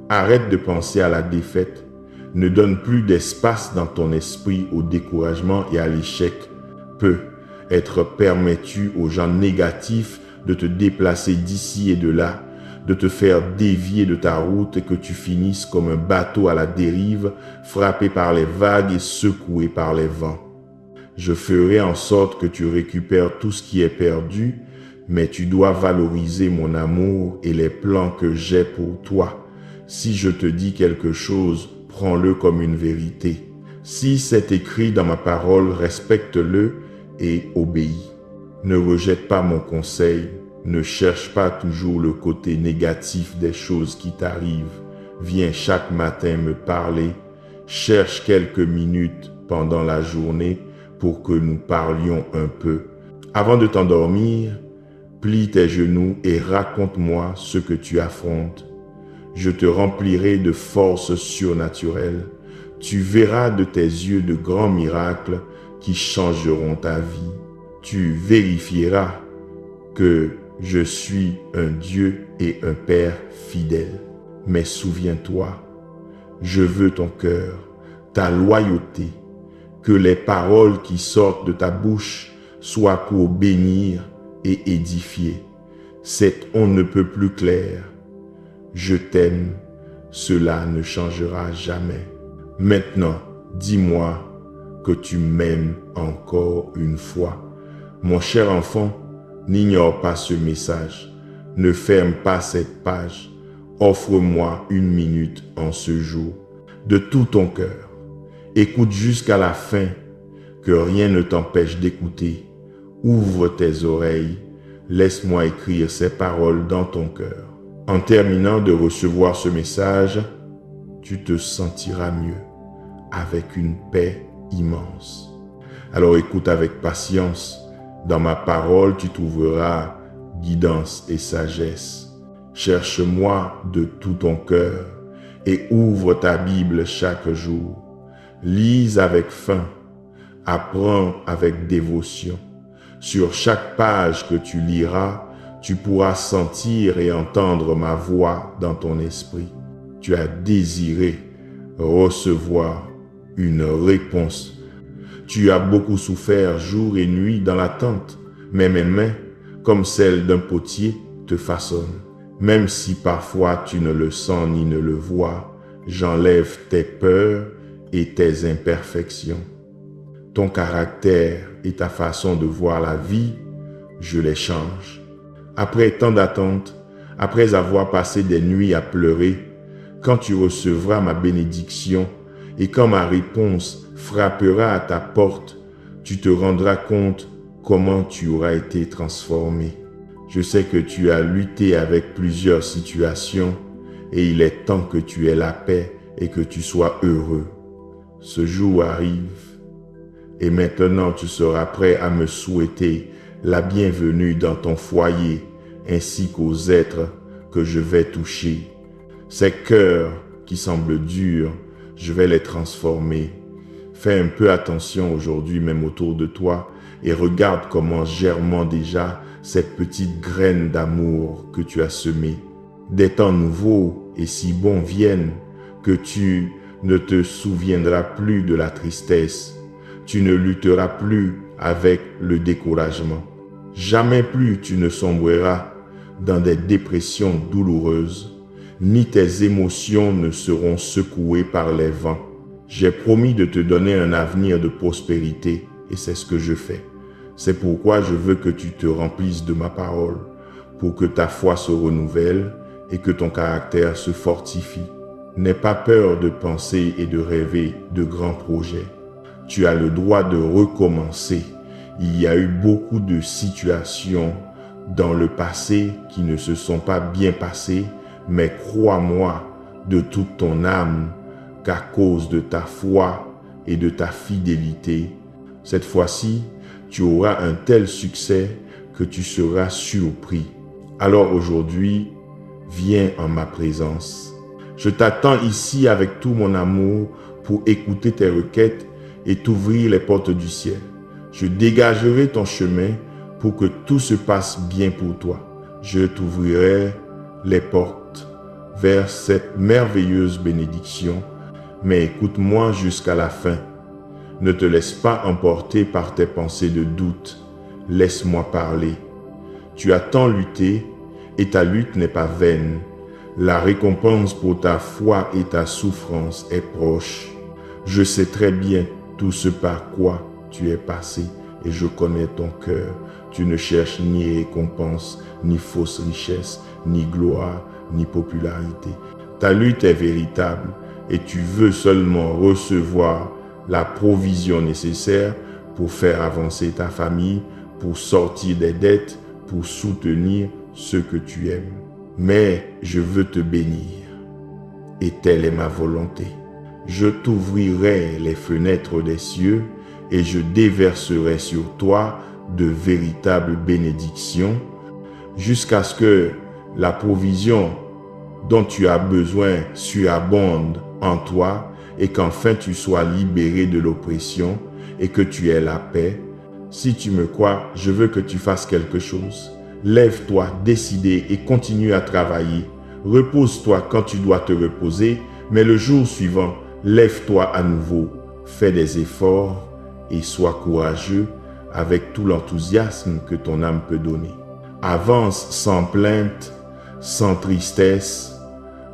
Arrête de penser à la défaite. Ne donne plus d'espace dans ton esprit au découragement et à l'échec. Peut-être permets-tu aux gens négatifs de te déplacer d'ici et de là, de te faire dévier de ta route et que tu finisses comme un bateau à la dérive, frappé par les vagues et secoué par les vents. Je ferai en sorte que tu récupères tout ce qui est perdu, mais tu dois valoriser mon amour et les plans que j'ai pour toi. Si je te dis quelque chose, prends-le comme une vérité. Si c'est écrit dans ma parole, respecte-le et obéis. Ne rejette pas mon conseil, ne cherche pas toujours le côté négatif des choses qui t'arrivent. Viens chaque matin me parler, cherche quelques minutes pendant la journée pour que nous parlions un peu. Avant de t'endormir, plie tes genoux et raconte-moi ce que tu affrontes. Je te remplirai de force surnaturelle. Tu verras de tes yeux de grands miracles qui changeront ta vie. Tu vérifieras que je suis un Dieu et un Père fidèle. Mais souviens-toi, je veux ton cœur, ta loyauté, que les paroles qui sortent de ta bouche soient pour bénir et édifier. C'est on ne peut plus clair. Je t'aime, cela ne changera jamais. Maintenant, dis-moi que tu m'aimes encore une fois. Mon cher enfant, n'ignore pas ce message. Ne ferme pas cette page. Offre-moi une minute en ce jour. De tout ton cœur. Écoute jusqu'à la fin, que rien ne t'empêche d'écouter. Ouvre tes oreilles. Laisse-moi écrire ces paroles dans ton cœur. En terminant de recevoir ce message, tu te sentiras mieux, avec une paix immense. Alors écoute avec patience. Dans ma parole, tu trouveras guidance et sagesse. Cherche-moi de tout ton cœur et ouvre ta Bible chaque jour. Lise avec faim, apprends avec dévotion. Sur chaque page que tu liras, tu pourras sentir et entendre ma voix dans ton esprit. Tu as désiré recevoir une réponse. Tu as beaucoup souffert jour et nuit dans l'attente, mais mes mains, comme celles d'un potier, te façonnent. Même si parfois tu ne le sens ni ne le vois, j'enlève tes peurs et tes imperfections. Ton caractère et ta façon de voir la vie, je les change. Après tant d'attente, après avoir passé des nuits à pleurer, quand tu recevras ma bénédiction et quand ma réponse frappera à ta porte, tu te rendras compte comment tu auras été transformé. Je sais que tu as lutté avec plusieurs situations et il est temps que tu aies la paix et que tu sois heureux. Ce jour arrive et maintenant tu seras prêt à me souhaiter la bienvenue dans ton foyer ainsi qu'aux êtres que je vais toucher. Ces cœurs qui semblent durs, je vais les transformer. Fais un peu attention aujourd'hui même autour de toi et regarde comment germent déjà cette petite graine d'amour que tu as semée. Des temps nouveaux et si bons viennent que tu ne te souviendras plus de la tristesse. Tu ne lutteras plus avec le découragement. Jamais plus tu ne sombreras dans des dépressions douloureuses, ni tes émotions ne seront secouées par les vents. J'ai promis de te donner un avenir de prospérité et c'est ce que je fais. C'est pourquoi je veux que tu te remplisses de ma parole, pour que ta foi se renouvelle et que ton caractère se fortifie. N'aie pas peur de penser et de rêver de grands projets. Tu as le droit de recommencer. Il y a eu beaucoup de situations dans le passé qui ne se sont pas bien passées, mais crois-moi de toute ton âme qu'à cause de ta foi et de ta fidélité, cette fois-ci, tu auras un tel succès que tu seras surpris. Alors aujourd'hui, viens en ma présence. Je t'attends ici avec tout mon amour pour écouter tes requêtes et t'ouvrir les portes du ciel. Je dégagerai ton chemin pour que tout se passe bien pour toi. Je t'ouvrirai les portes vers cette merveilleuse bénédiction, mais écoute-moi jusqu'à la fin. Ne te laisse pas emporter par tes pensées de doute. Laisse-moi parler. Tu as tant lutté et ta lutte n'est pas vaine. La récompense pour ta foi et ta souffrance est proche. Je sais très bien tout ce par quoi tu es passé et je connais ton cœur. Tu ne cherches ni récompense, ni fausse richesse, ni gloire, ni popularité. Ta lutte est véritable et tu veux seulement recevoir la provision nécessaire pour faire avancer ta famille, pour sortir des dettes, pour soutenir ceux que tu aimes. Mais je veux te bénir et telle est ma volonté. Je t'ouvrirai les fenêtres des cieux et je déverserai sur toi de véritables bénédictions jusqu'à ce que la provision dont tu as besoin surabonde en toi et qu'enfin tu sois libéré de l'oppression et que tu aies la paix. Si tu me crois, je veux que tu fasses quelque chose. Lève-toi, décidé et continue à travailler. Repose-toi quand tu dois te reposer, mais le jour suivant, lève-toi à nouveau. Fais des efforts et sois courageux avec tout l'enthousiasme que ton âme peut donner. Avance sans plainte, sans tristesse,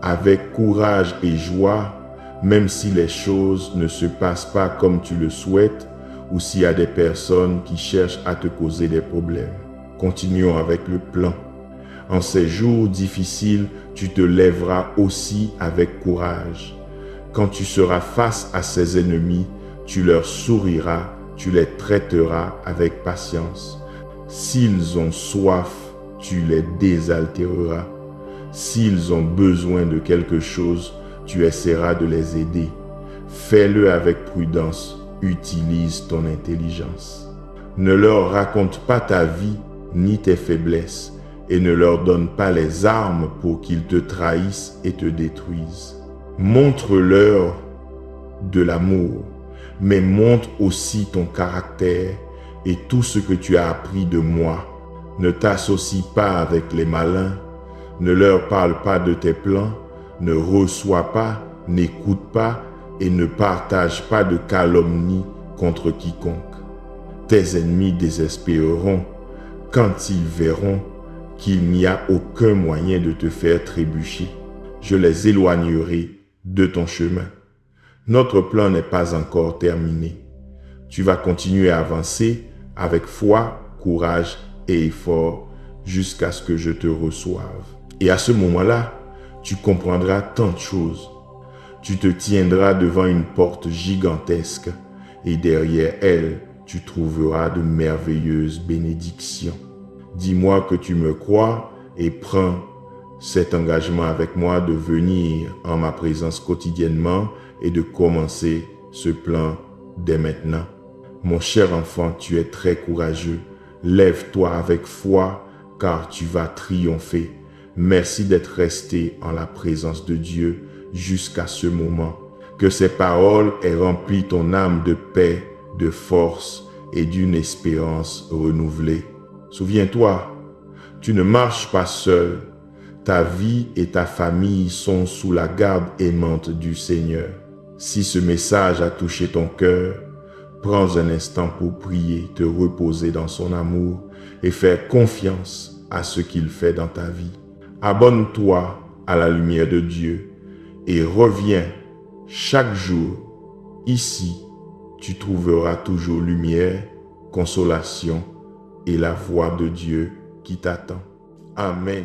avec courage et joie, même si les choses ne se passent pas comme tu le souhaites ou s'il y a des personnes qui cherchent à te causer des problèmes. Continuons avec le plan. En ces jours difficiles, tu te lèveras aussi avec courage. Quand tu seras face à ces ennemis, tu leur souriras, tu les traiteras avec patience. S'ils ont soif, tu les désaltéreras. S'ils ont besoin de quelque chose, tu essaieras de les aider. Fais-le avec prudence, utilise ton intelligence. Ne leur raconte pas ta vie ni tes faiblesses et ne leur donne pas les armes pour qu'ils te trahissent et te détruisent. Montre-leur de l'amour, mais montre aussi ton caractère et tout ce que tu as appris de moi. Ne t'associe pas avec les malins, ne leur parle pas de tes plans, ne reçois pas, n'écoute pas et ne partage pas de calomnie contre quiconque. Tes ennemis désespéreront quand ils verront qu'il n'y a aucun moyen de te faire trébucher. Je les éloignerai de ton chemin. Notre plan n'est pas encore terminé. Tu vas continuer à avancer avec foi, courage et effort jusqu'à ce que je te reçoive. Et à ce moment-là, tu comprendras tant de choses. Tu te tiendras devant une porte gigantesque et derrière elle, tu trouveras de merveilleuses bénédictions. Dis-moi que tu me crois et prends cet engagement avec moi de venir en ma présence quotidiennement et de commencer ce plan dès maintenant. Mon cher enfant, tu es très courageux. Lève-toi avec foi, car tu vas triompher. Merci d'être resté en la présence de Dieu jusqu'à ce moment. Que ces paroles aient rempli ton âme de paix, de force et d'une espérance renouvelée. Souviens-toi, tu ne marches pas seul. Ta vie et ta famille sont sous la garde aimante du Seigneur. Si ce message a touché ton cœur, prends un instant pour prier, te reposer dans son amour et faire confiance à ce qu'il fait dans ta vie. Abonne-toi à la lumière de Dieu et reviens chaque jour. Ici, tu trouveras toujours lumière, consolation et la voix de Dieu qui t'attend. Amen.